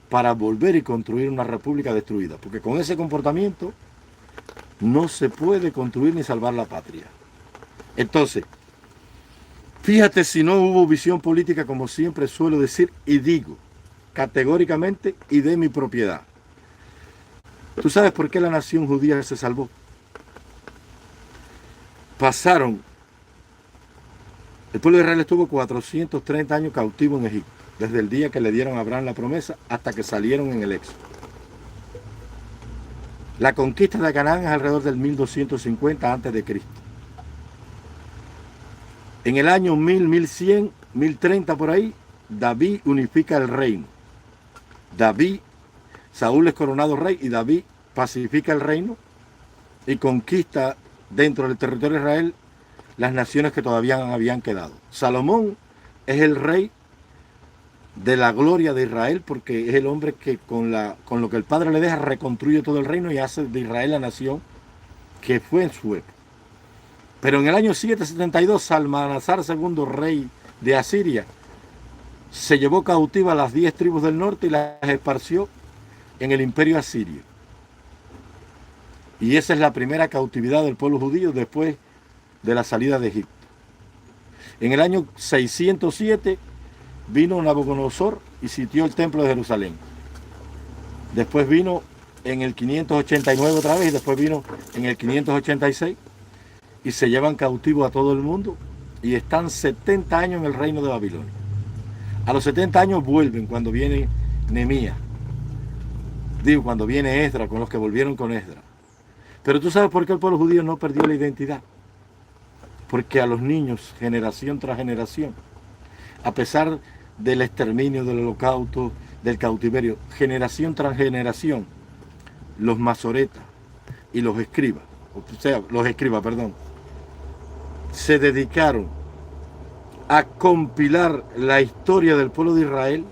para volver y construir una república destruida. Porque con ese comportamiento no se puede construir ni salvar la patria. Entonces, fíjate si no hubo visión política, como siempre suelo decir y digo categóricamente y de mi propiedad. ¿Tú sabes por qué la nación judía se salvó? El pueblo de Israel estuvo 430 años cautivo en Egipto, desde el día que le dieron a Abraham la promesa hasta que salieron en el éxodo. La conquista de Canaán es alrededor del 1250 a.C. En el año 1000, 1100, 1030 por ahí, David unifica el reino. Saúl es coronado rey y David pacifica el reino y conquista dentro del territorio de Israel las naciones que todavía habían quedado. Salomón es el rey de la gloria de Israel, porque es el hombre que con lo que el Padre le deja reconstruye todo el reino y hace de Israel la nación que fue en su época. Pero en el año 772, Salmanasar II, rey de Asiria, se llevó cautiva a las 10 tribus del norte y las esparció en el imperio asirio. Y esa es la primera cautividad del pueblo judío después de la salida de Egipto. En el año 607 vino Nabucodonosor y sitió el templo de Jerusalén. Después vino en el 589 otra vez y después vino en el 586 y se llevan cautivo a todo el mundo y están 70 años en el reino de Babilonia. A los 70 años vuelven cuando viene Nehemías. Cuando viene Esdras, con los que volvieron con Esdras. Pero tú sabes por qué el pueblo judío no perdió la identidad. Porque a los niños, generación tras generación, a pesar del exterminio, del holocausto, del cautiverio, generación tras generación, los masoretas y los escribas, se dedicaron a compilar la historia del pueblo de Israel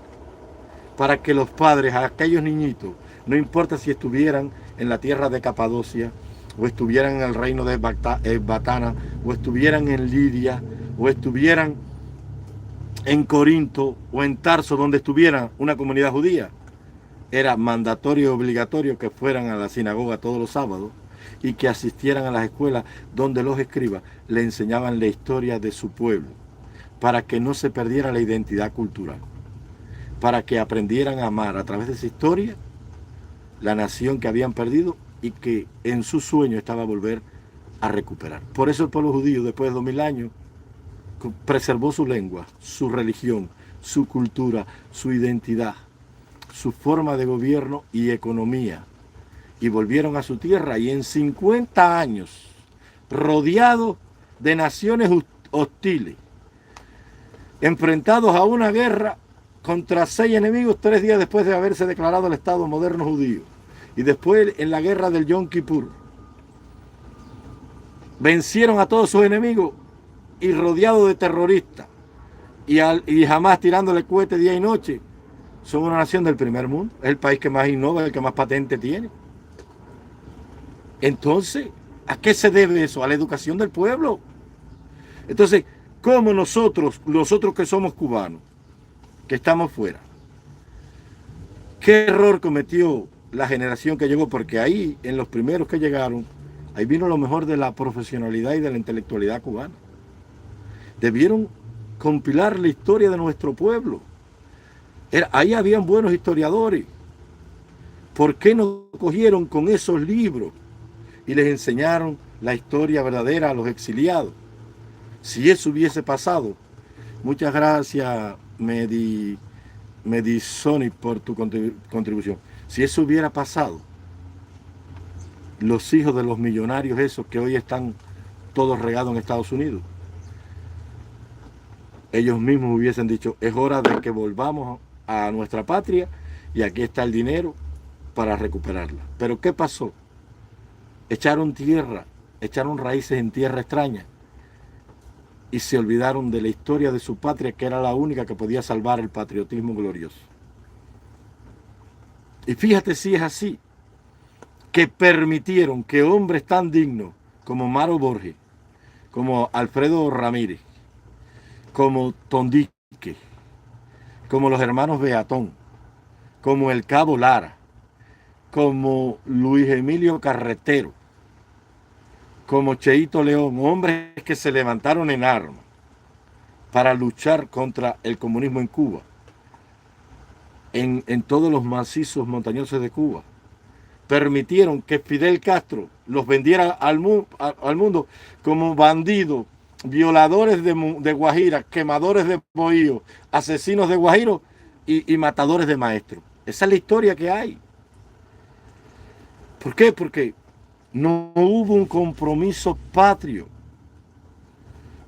para que los padres, a aquellos niñitos, no importa si estuvieran en la tierra de Capadocia, o estuvieran en el reino de Batana, o estuvieran en Lidia, o estuvieran en Corinto, o en Tarso, donde estuviera una comunidad judía, era mandatorio y obligatorio que fueran a la sinagoga todos los sábados, y que asistieran a las escuelas donde los escribas le enseñaban la historia de su pueblo, para que no se perdiera la identidad cultural, para que aprendieran a amar a través de esa historia la nación que habían perdido y que en su sueño estaba volver a recuperar. Por eso el pueblo judío, después de 2000 años, preservó su lengua, su religión, su cultura, su identidad, su forma de gobierno y economía, y volvieron a su tierra, y en 50 años, rodeados de naciones hostiles, enfrentados a una guerra contra 6 enemigos 3 días después de haberse declarado el Estado moderno judío, y después en la guerra del Yom Kippur, vencieron a todos sus enemigos y rodeados de terroristas, y jamás tirándole cohetes día y noche, son una nación del primer mundo, es el país que más innova, el que más patente tiene. Entonces, ¿a qué se debe eso? A la educación del pueblo. Entonces, ¿cómo nosotros que somos cubanos, que estamos fuera, qué error cometió la generación que llegó? Porque ahí, en los primeros que llegaron, ahí vino lo mejor de la profesionalidad y de la intelectualidad cubana. Debieron compilar la historia de nuestro pueblo. Ahí habían buenos historiadores. ¿Por qué no cogieron con esos libros y les enseñaron la historia verdadera a los exiliados? Si eso hubiese pasado, muchas gracias, Medisoni, por tu contribución. Si eso hubiera pasado, los hijos de los millonarios esos que hoy están todos regados en Estados Unidos, ellos mismos hubiesen dicho, es hora de que volvamos a nuestra patria y aquí está el dinero para recuperarla. Pero ¿qué pasó? Echaron tierra, echaron raíces en tierra extraña y se olvidaron de la historia de su patria, que era la única que podía salvar el patriotismo glorioso. Y fíjate si es así, que permitieron que hombres tan dignos como Maro Borges, como Alfredo Ramírez, como Tondique, como los hermanos Beatón, como el Cabo Lara, como Luis Emilio Carretero, como Cheito León, hombres que se levantaron en armas para luchar contra el comunismo en Cuba, en todos los macizos montañosos de Cuba, permitieron que Fidel Castro los vendiera al mundo como bandidos, violadores de Guajira, quemadores de bohíos, asesinos de Guajiro y matadores de maestros. Esa es la historia que hay. ¿Por qué? Porque no hubo un compromiso patrio.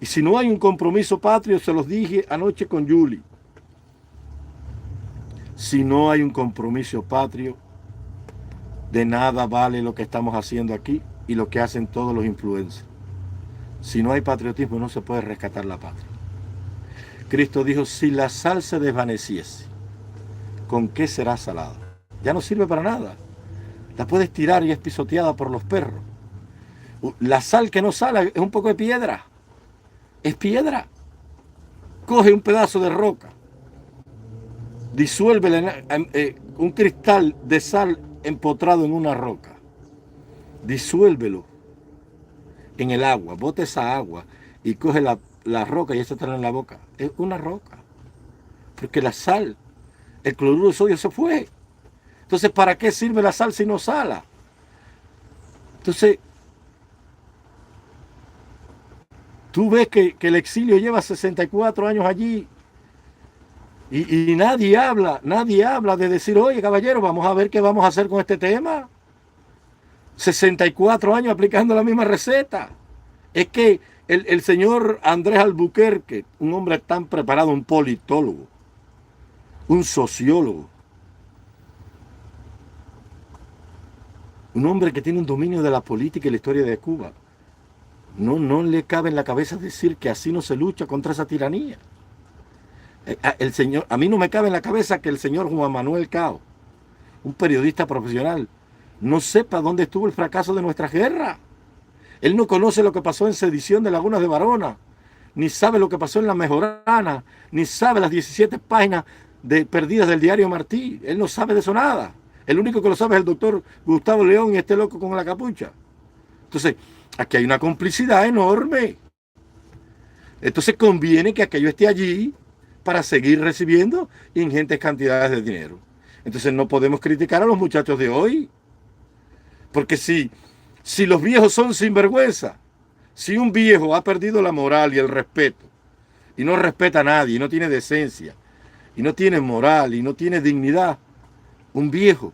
Y si no hay un compromiso patrio, se los dije anoche con Julie, si no hay un compromiso patrio, de nada vale lo que estamos haciendo aquí y lo que hacen todos los influencers. Si no hay patriotismo, no se puede rescatar la patria. Cristo dijo, si la sal se desvaneciese, ¿con qué será salada? Ya no sirve para nada. La puedes tirar y es pisoteada por los perros. La sal que no sale es un poco de piedra. Es piedra. Coge un pedazo de roca, disuélvele un cristal de sal empotrado en una roca. Disuélvelo en el agua, bota esa agua y coge la roca y échatela en la boca. Es una roca. Porque la sal, el cloruro de sodio se fue. Entonces, ¿para qué sirve la sal si no sala? Entonces, tú ves que el exilio lleva 64 años allí y nadie habla de decir, oye, caballero, vamos a ver qué vamos a hacer con este tema. 64 años aplicando la misma receta. Es que el señor Andrés Albuquerque, un hombre tan preparado, un politólogo, un sociólogo, un hombre que tiene un dominio de la política y la historia de Cuba, no le cabe en la cabeza decir que así no se lucha contra esa tiranía. A mí no me cabe en la cabeza que el señor Juan Manuel Cao, un periodista profesional, no sepa dónde estuvo el fracaso de nuestra guerra. Él no conoce lo que pasó en Sedición de Lagunas de Barona, ni sabe lo que pasó en La Mejorana, ni sabe las 17 páginas perdidas del diario Martí. Él no sabe de eso nada. El único que lo sabe es el doctor Gustavo León y este loco con la capucha. Entonces, aquí hay una complicidad enorme. Entonces conviene que aquello esté allí para seguir recibiendo ingentes cantidades de dinero. Entonces no podemos criticar a los muchachos de hoy. Porque si los viejos son sinvergüenza, si un viejo ha perdido la moral y el respeto, y no respeta a nadie, y no tiene decencia, y no tiene moral, y no tiene dignidad, un viejo,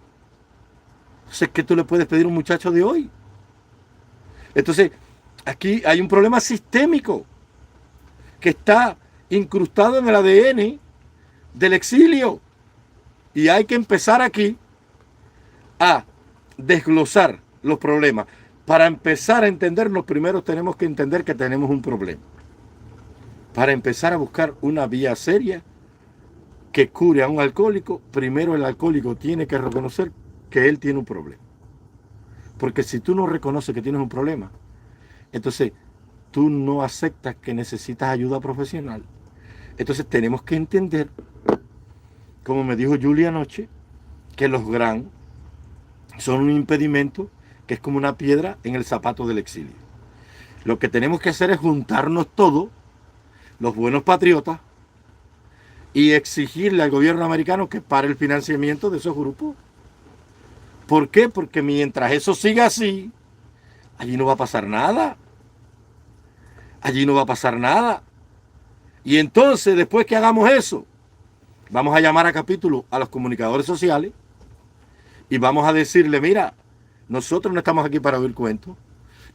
entonces, ¿qué tú le puedes pedir a un muchacho de hoy? Entonces, aquí hay un problema sistémico que está incrustado en el ADN del exilio. Y hay que empezar aquí a desglosar los problemas. Para empezar a entenderlos, primero tenemos que entender que tenemos un problema. Para empezar a buscar una vía seria que cure a un alcohólico, primero el alcohólico tiene que reconocer que él tiene un problema. Porque si tú no reconoces que tienes un problema, entonces tú no aceptas que necesitas ayuda profesional. Entonces tenemos que entender, como me dijo Julia anoche, que los GRAN son un impedimento que es como una piedra en el zapato del exilio. Lo que tenemos que hacer es juntarnos todos, los buenos patriotas, y exigirle al gobierno americano que pare el financiamiento de esos grupos. ¿Por qué? Porque mientras eso siga así, allí no va a pasar nada. Allí no va a pasar nada. Y entonces, después que hagamos eso, vamos a llamar a capítulo a los comunicadores sociales y vamos a decirle, mira, nosotros no estamos aquí para oír cuentos.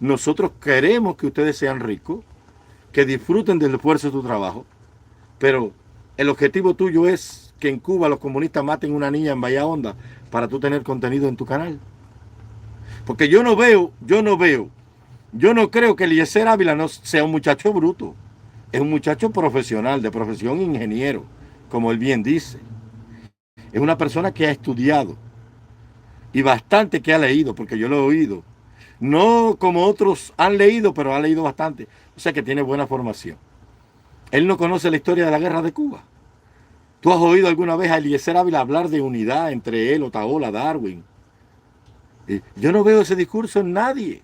Nosotros queremos que ustedes sean ricos, que disfruten del esfuerzo de tu trabajo, pero el objetivo tuyo es que en Cuba los comunistas maten a una niña en Bahía Honda para tú tener contenido en tu canal. Porque yo no creo que Eliezer Ávila no sea un muchacho bruto. Es un muchacho profesional, de profesión ingeniero, como él bien dice. Es una persona que ha estudiado y bastante que ha leído, porque yo lo he oído. No como otros han leído, pero ha leído bastante. O sea que tiene buena formación. Él no conoce la historia de la guerra de Cuba. ¿Tú has oído alguna vez a Eliezer Ávila hablar de unidad entre él, Otaola, Darwin? Yo no veo ese discurso en nadie.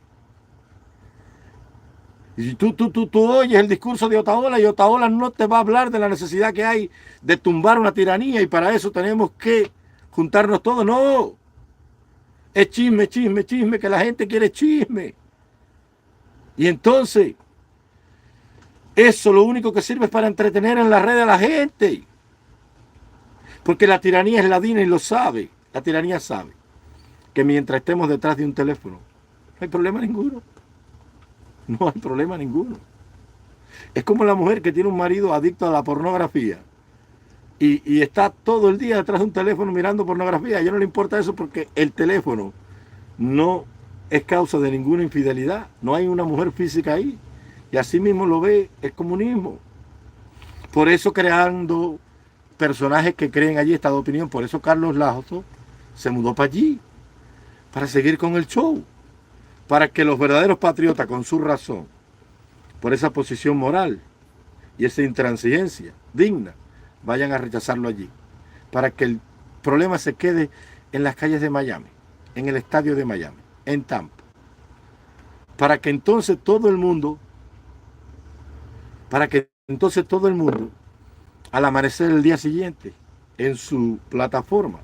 Y tú oyes el discurso de Otaola y Otaola no te va a hablar de la necesidad que hay de tumbar una tiranía y para eso tenemos que juntarnos todos. No, es chisme, chisme, chisme, que la gente quiere chisme. Y entonces, eso lo único que sirve es para entretener en la red a la gente. Porque la tiranía es ladina y lo sabe. La tiranía sabe que mientras estemos detrás de un teléfono, no hay problema ninguno. No hay problema ninguno. Es como la mujer que tiene un marido adicto a la pornografía y está todo el día detrás de un teléfono mirando pornografía. A ella no le importa eso porque el teléfono no es causa de ninguna infidelidad. No hay una mujer física ahí. Y así mismo lo ve el comunismo. Por eso creando personajes que creen allí esta opinión. Por eso Carlos Lazo se mudó para allí, para seguir con el show. Para que los verdaderos patriotas, con su razón, por esa posición moral y esa intransigencia digna, vayan a rechazarlo allí. Para que el problema se quede en las calles de Miami, en el estadio de Miami, en Tampa. Para que entonces todo el mundo, al amanecer el día siguiente, en su plataforma,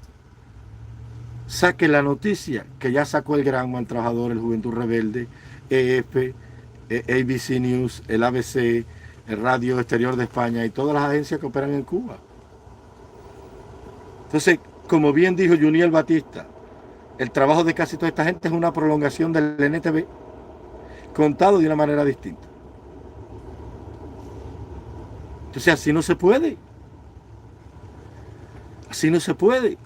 saque la noticia que ya sacó el Gran Man Trabajador, el Juventud Rebelde, EF, ABC News, el ABC, el Radio Exterior de España y todas las agencias que operan en Cuba. Entonces, como bien dijo Juniel Batista, el trabajo de casi toda esta gente es una prolongación del NTV, contado de una manera distinta. Entonces, así no se puede. Así no se puede.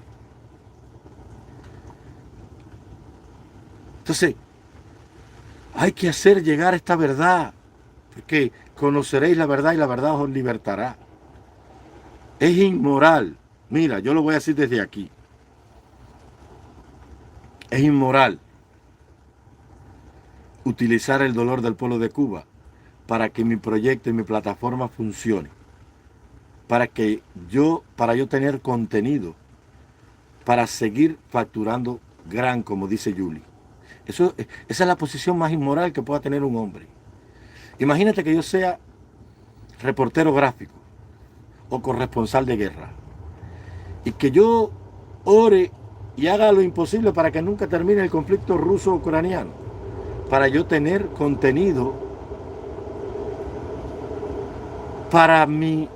Entonces, hay que hacer llegar esta verdad, porque conoceréis la verdad y la verdad os libertará. Es inmoral. Mira, yo lo voy a decir desde aquí. Es inmoral utilizar el dolor del pueblo de Cuba para que mi proyecto y mi plataforma funcione. Para yo tener contenido, para seguir facturando gran, como dice Julie. Esa es la posición más inmoral que pueda tener un hombre. Imagínate que yo sea reportero gráfico o corresponsal de guerra y que yo ore y haga lo imposible para que nunca termine el conflicto ruso-ucraniano, para yo tener contenido para mi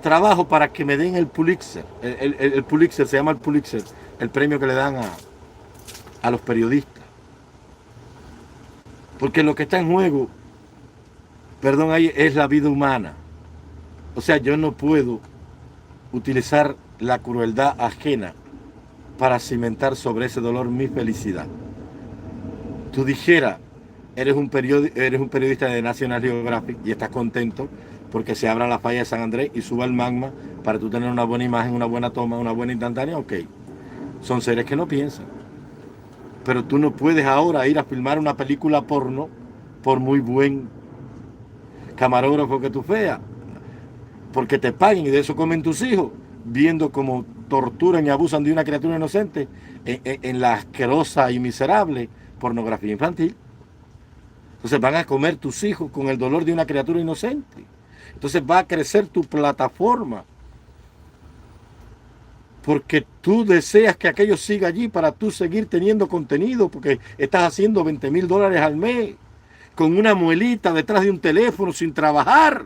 trabajo, para que me den el Pulitzer. El Pulitzer, se llama el Pulitzer, el premio que le dan a los periodistas. Porque lo que está en juego, perdón, ahí es la vida humana. O sea, yo no puedo utilizar la crueldad ajena para cimentar sobre ese dolor mi felicidad. Tú dijeras, eres un periodista de National Geographic y estás contento porque se abra la falla de San Andrés y suba el magma para tú tener una buena imagen, una buena toma, una buena instantánea, ok. Son seres que no piensan. Pero tú no puedes ahora ir a filmar una película porno por muy buen camarógrafo que tú seas, porque te paguen y de eso comen tus hijos, viendo cómo torturan y abusan de una criatura inocente en la asquerosa y miserable pornografía infantil. Entonces van a comer tus hijos con el dolor de una criatura inocente. Entonces va a crecer tu plataforma, porque tú deseas que aquello siga allí para tú seguir teniendo contenido, porque estás haciendo $20,000 al mes con una muelita detrás de un teléfono sin trabajar.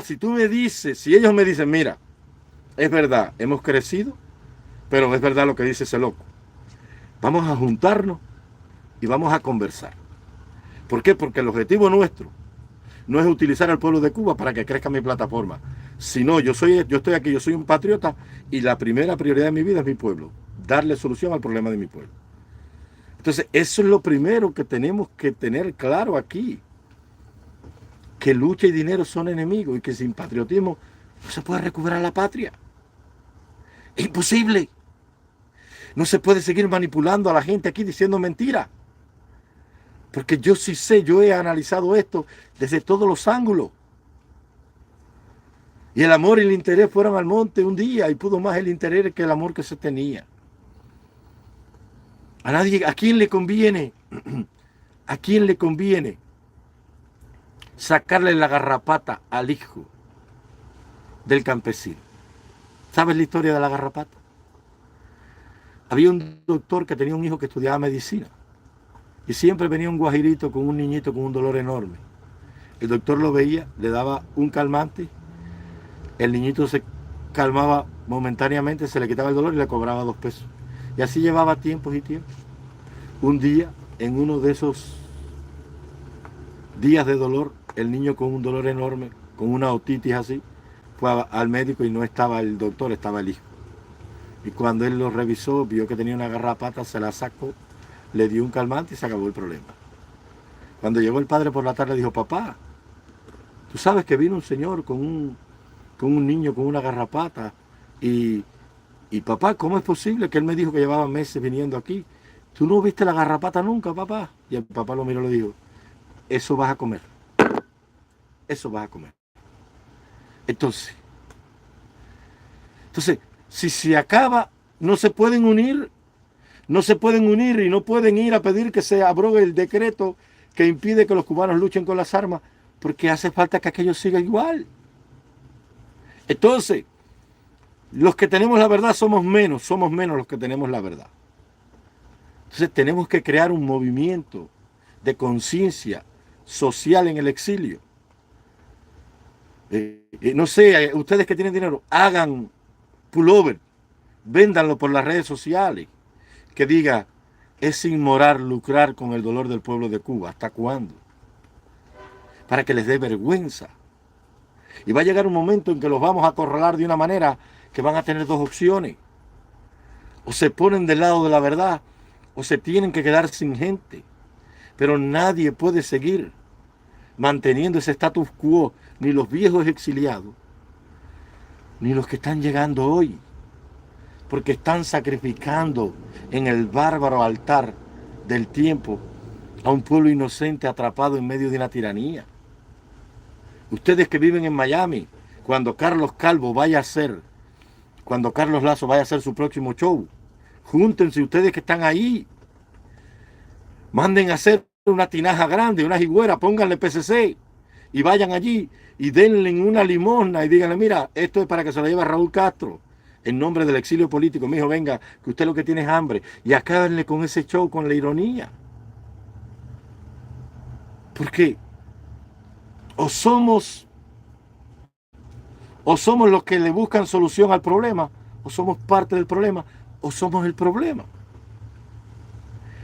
Si tú me dices, si ellos me dicen, mira, es verdad, hemos crecido, pero es verdad lo que dice ese loco. Vamos a juntarnos y vamos a conversar. ¿Por qué? Porque el objetivo nuestro no es utilizar al pueblo de Cuba para que crezca mi plataforma, sino yo estoy aquí, yo soy un patriota y la primera prioridad de mi vida es mi pueblo, darle solución al problema de mi pueblo. Entonces, eso es lo primero que tenemos que tener claro aquí, que lucha y dinero son enemigos y que sin patriotismo no se puede recuperar la patria. Es imposible. No se puede seguir manipulando a la gente aquí diciendo mentiras. Porque yo sí sé, yo he analizado esto desde todos los ángulos. Y el amor y el interés fueron al monte un día y pudo más el interés que el amor que se tenía. ¿A quién le conviene? ¿A quién le conviene sacarle la garrapata al hijo del campesino? ¿Sabes la historia de la garrapata? Había un doctor que tenía un hijo que estudiaba medicina. Y siempre venía un guajirito con un niñito con un dolor enorme. El doctor lo veía, le daba un calmante, el niñito se calmaba momentáneamente, se le quitaba el dolor y le cobraba $2. Y así llevaba tiempos y tiempos. Un día, en uno de esos días de dolor, el niño con un dolor enorme, con una otitis así, fue al médico y no estaba el doctor, estaba el hijo. Y cuando él lo revisó, vio que tenía una garrapata, se la sacó, le dio un calmante y se acabó el problema. Cuando llegó el padre por la tarde, dijo, papá, tú sabes que vino un señor con un niño con una garrapata y papá, ¿cómo es posible que él me dijo que llevaba meses viniendo aquí? ¿Tú no viste la garrapata nunca, papá? Y el papá lo miró y le dijo, eso vas a comer. Eso vas a comer. Entonces, si se acaba, no se pueden unir y no pueden ir a pedir que se abrogue el decreto que impide que los cubanos luchen con las armas, porque hace falta que aquello siga igual. Entonces, los que tenemos la verdad somos menos los que tenemos la verdad. Entonces tenemos que crear un movimiento de conciencia social en el exilio. No sé, ustedes que tienen dinero, hagan pullover, véndanlo por las redes sociales, que diga, es inmoral lucrar con el dolor del pueblo de Cuba. ¿Hasta cuándo? Para que les dé vergüenza. Y va a llegar un momento en que los vamos a acorralar de una manera que van a tener dos opciones. O se ponen del lado de la verdad, o se tienen que quedar sin gente. Pero nadie puede seguir manteniendo ese status quo, ni los viejos exiliados, ni los que están llegando hoy, porque están sacrificando en el bárbaro altar del tiempo a un pueblo inocente atrapado en medio de una tiranía. Ustedes que viven en Miami, cuando Carlos Lazo vaya a hacer su próximo show, Júntense ustedes que están ahí. Manden a hacer una tinaja grande, una jigüera, pónganle PCC y vayan allí y denle una limosna y díganle, mira, esto es para que se lo lleve a Raúl Castro en nombre del exilio político. Mijo, venga, que usted lo que tiene es hambre. Y acábenle con ese show, con la ironía. Porque o somos los que le buscan solución al problema, o somos parte del problema, o somos el problema.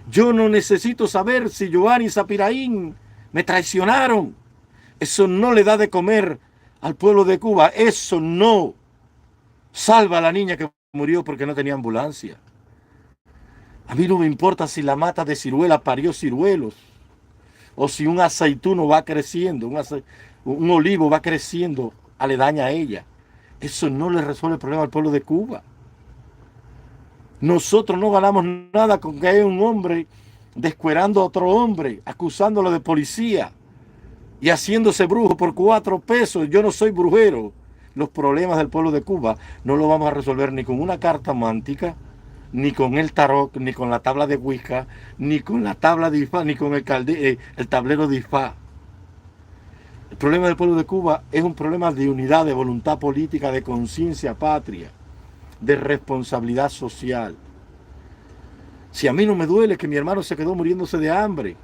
Yo no necesito saber si Giovanni y Zapiraín me traicionaron. Eso no le da de comer al pueblo de Cuba. Eso no salva a la niña que murió porque no tenía ambulancia. A mí no me importa si la mata de ciruela parió ciruelos, o si un aceituno va creciendo, un olivo va creciendo aledaña a ella. Eso no le resuelve el problema al pueblo de Cuba. Nosotros no ganamos nada con que haya un hombre descuerando a otro hombre, acusándolo de policía y haciéndose brujo por 4 pesos. Yo no soy brujero. Los problemas del pueblo de Cuba no los vamos a resolver ni con una carta mántica, ni con el tarot, ni con la tabla de Wicca, ni con la tabla de Ifá, ni con el tablero de Ifá. El problema del pueblo de Cuba es un problema de unidad, de voluntad política, de conciencia patria, de responsabilidad social. Si a mí no me duele que mi hermano se quedó muriéndose de hambre,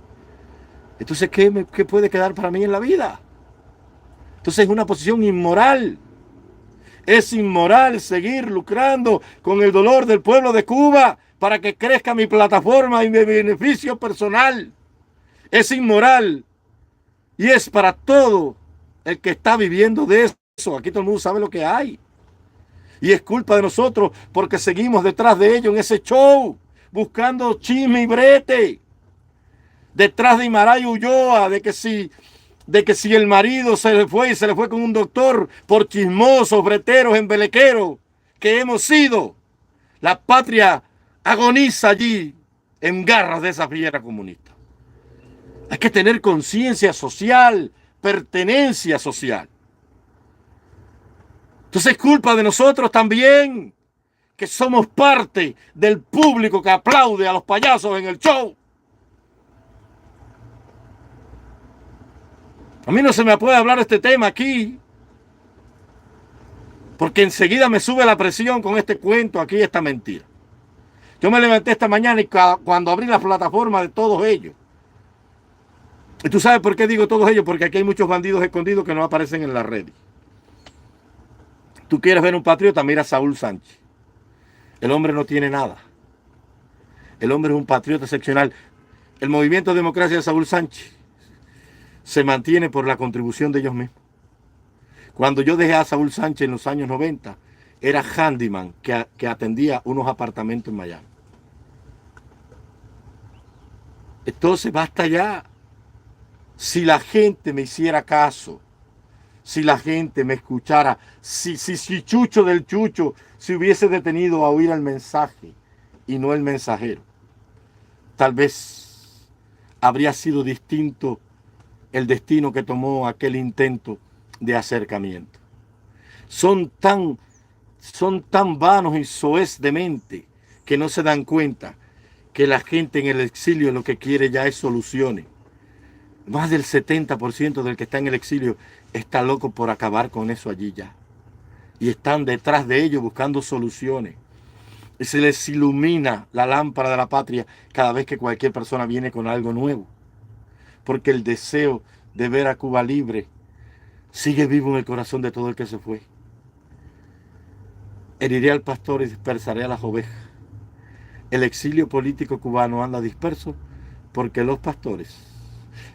entonces ¿qué puede quedar para mí en la vida? Entonces es una posición inmoral. Es inmoral seguir lucrando con el dolor del pueblo de Cuba para que crezca mi plataforma y mi beneficio personal. Es inmoral. Y es para todo el que está viviendo de eso. Aquí todo el mundo sabe lo que hay. Y es culpa de nosotros porque seguimos detrás de ellos en ese show, buscando chisme y brete. Detrás de Imaray Ulloa, de que si el marido se le fue con un doctor por chismosos, breteros, embelequeros, que hemos sido. La patria agoniza allí en garras de esa fiera comunista. Hay que tener conciencia social, pertenencia social. Entonces es culpa de nosotros también, que somos parte del público que aplaude a los payasos en el show. A mí no se me puede hablar de este tema aquí, porque enseguida me sube la presión con este cuento aquí, esta mentira. Yo me levanté esta mañana y cuando abrí la plataforma de todos ellos, y tú sabes por qué digo todos ellos, porque aquí hay muchos bandidos escondidos que no aparecen en la red. Tú quieres ver un patriota, mira a Saúl Sánchez. El hombre no tiene nada. El hombre es un patriota excepcional. El movimiento de democracia de Saúl Sánchez se mantiene por la contribución de ellos mismos. Cuando yo dejé a Saúl Sánchez en los años 90, era handyman que atendía unos apartamentos en Miami. Entonces basta ya. Si la gente me hiciera caso, si la gente me escuchara, si Chucho del Chucho se hubiese detenido a oír el mensaje y no el mensajero, tal vez habría sido distinto el destino que tomó aquel intento de acercamiento. Son tan vanos y soez de mente que no se dan cuenta que la gente en el exilio lo que quiere ya es soluciones. Más del 70% del que está en el exilio está loco por acabar con eso allí ya. Y están detrás de ellos buscando soluciones. Y se les ilumina la lámpara de la patria cada vez que cualquier persona viene con algo nuevo. Porque el deseo de ver a Cuba libre sigue vivo en el corazón de todo el que se fue. Heriré al pastor y dispersaré a las ovejas. El exilio político cubano anda disperso porque los pastores,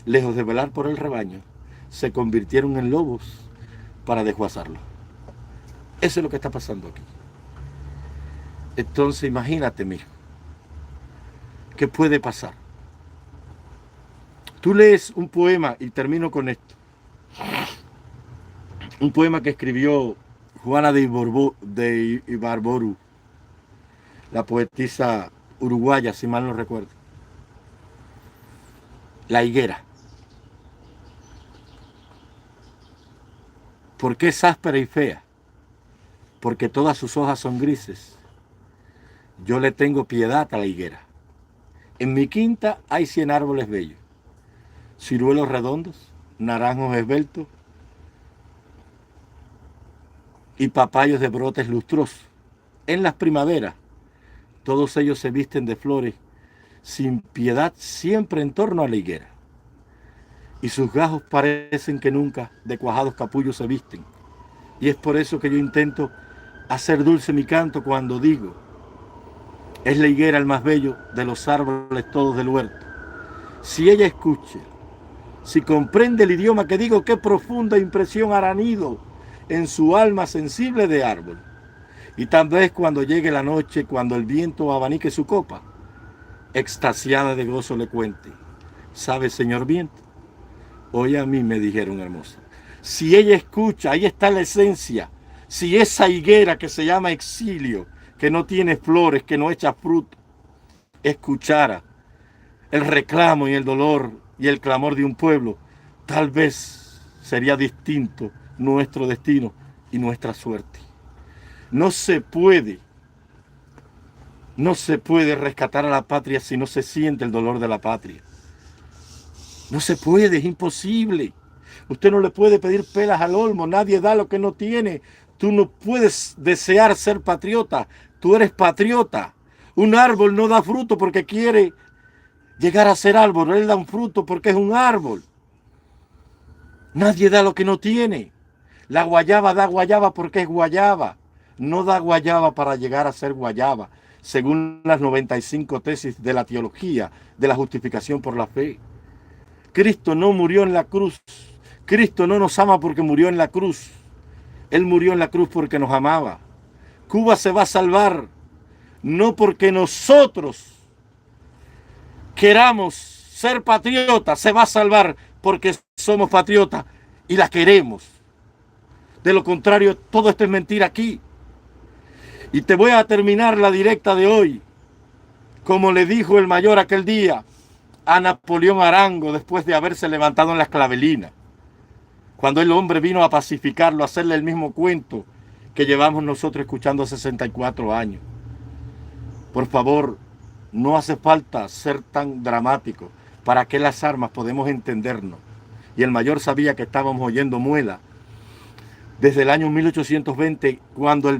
lejos de velar por el rebaño, se convirtieron en lobos para desguazarlo. Eso es lo que está pasando aquí. Entonces imagínate, mijo, ¿qué puede pasar? Tú lees un poema, y termino con esto. Un poema que escribió Juana de Ibarboru, la poetisa uruguaya, si mal no recuerdo. La higuera. ¿Por qué es áspera y fea? Porque todas sus hojas son grises Yo le tengo piedad a la higuera. En mi quinta hay 100 árboles bellos, ciruelos redondos, naranjos esbeltos y papayos de brotes lustrosos. En las primaveras, todos ellos se visten de flores, sin piedad, siempre en torno a la higuera. Y sus gajos parecen que nunca de cuajados capullos se visten. Y es por eso que yo intento hacer dulce mi canto cuando digo: es la higuera el más bello de los árboles todos del huerto. Si ella escucha, si comprende el idioma que digo, qué profunda impresión hará nido en su alma sensible de árbol. Y tal vez cuando llegue la noche, cuando el viento abanique su copa, extasiada de gozo le cuente: ¿sabe, señor viento? Hoy a mí me dijeron hermosa. Si ella escucha, ahí está la esencia. Si esa higuera que se llama exilio, que no tiene flores, que no echa fruto, escuchara el reclamo y el dolor y el clamor de un pueblo, tal vez sería distinto nuestro destino y nuestra suerte. No se puede rescatar a la patria si no se siente el dolor de la patria. No se puede, es imposible. Usted no le puede pedir pelas al olmo, nadie da lo que no tiene. Tú no puedes desear ser patriota, tú eres patriota. Un árbol no da fruto porque quiere llegar a ser árbol, él da un fruto porque es un árbol. Nadie da lo que no tiene. La guayaba da guayaba porque es guayaba. No da guayaba para llegar a ser guayaba, según las 95 tesis de la teología de la justificación por la fe. Cristo no murió en la cruz. Cristo no nos ama porque murió en la cruz. Él murió en la cruz porque nos amaba. Cuba se va a salvar no porque nosotros queramos ser patriotas, se va a salvar porque somos patriotas y la queremos. De lo contrario, todo esto es mentira aquí. Y te voy a terminar la directa de hoy, como le dijo el mayor aquel día a Napoleón Arango después de haberse levantado en las clavelinas, cuando el hombre vino a pacificarlo, a hacerle el mismo cuento que llevamos nosotros escuchando 64 años. Por favor, no hace falta ser tan dramático. ¿Para qué las armas? Podemos entendernos. Y el mayor sabía que estábamos oyendo muela desde el año 1820, cuando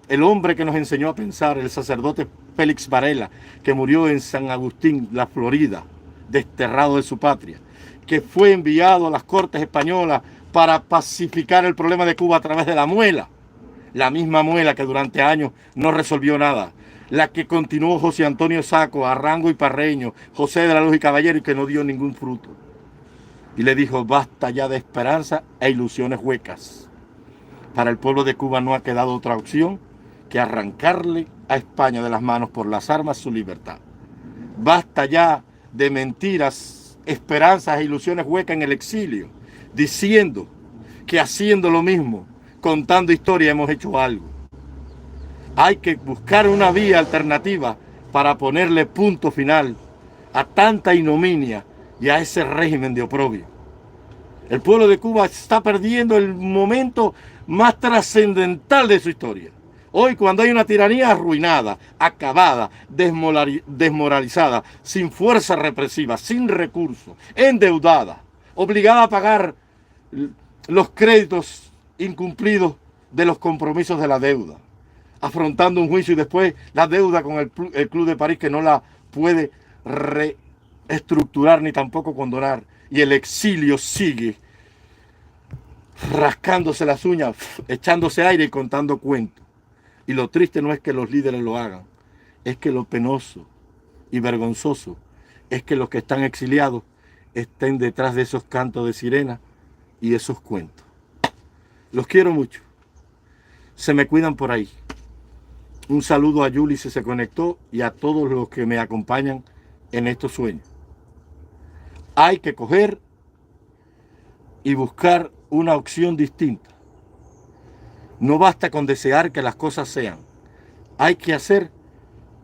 el hombre que nos enseñó a pensar, el sacerdote Félix Varela, que murió en San Agustín, la Florida, desterrado de su patria, que fue enviado a las Cortes Españolas para pacificar el problema de Cuba a través de la muela. La misma muela que durante años no resolvió nada. La que continuó José Antonio Saco, Arango y Parreño, José de la Luz y Caballero, y que no dio ningún fruto. Y le dijo: basta ya de esperanza e ilusiones huecas. Para el pueblo de Cuba no ha quedado otra opción que arrancarle a España de las manos por las armas su libertad. Basta ya de mentiras, esperanzas e ilusiones huecas en el exilio, diciendo que haciendo lo mismo, contando historia, hemos hecho algo. Hay que buscar una vía alternativa para ponerle punto final a tanta ignominia y a ese régimen de oprobio. El pueblo de Cuba está perdiendo el momento más trascendental de su historia. Hoy, cuando hay una tiranía arruinada, acabada, desmoralizada, sin fuerza represiva, sin recursos, endeudada, obligada a pagar los créditos incumplidos de los compromisos de la deuda, afrontando un juicio y después la deuda con el Club de París, que no la puede reestructurar ni tampoco condonar, y el exilio sigue rascándose las uñas, echándose aire y contando cuentos. Y lo triste no es que los líderes lo hagan, es que lo penoso y vergonzoso es que los que están exiliados estén detrás de esos cantos de sirena y esos cuentos. Los quiero mucho. Se me cuidan por ahí. Un saludo a Yuli si se conectó y a todos los que me acompañan en estos sueños. Hay que coger y buscar una opción distinta. No basta con desear que las cosas sean. Hay que hacer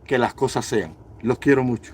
que las cosas sean. Los quiero mucho.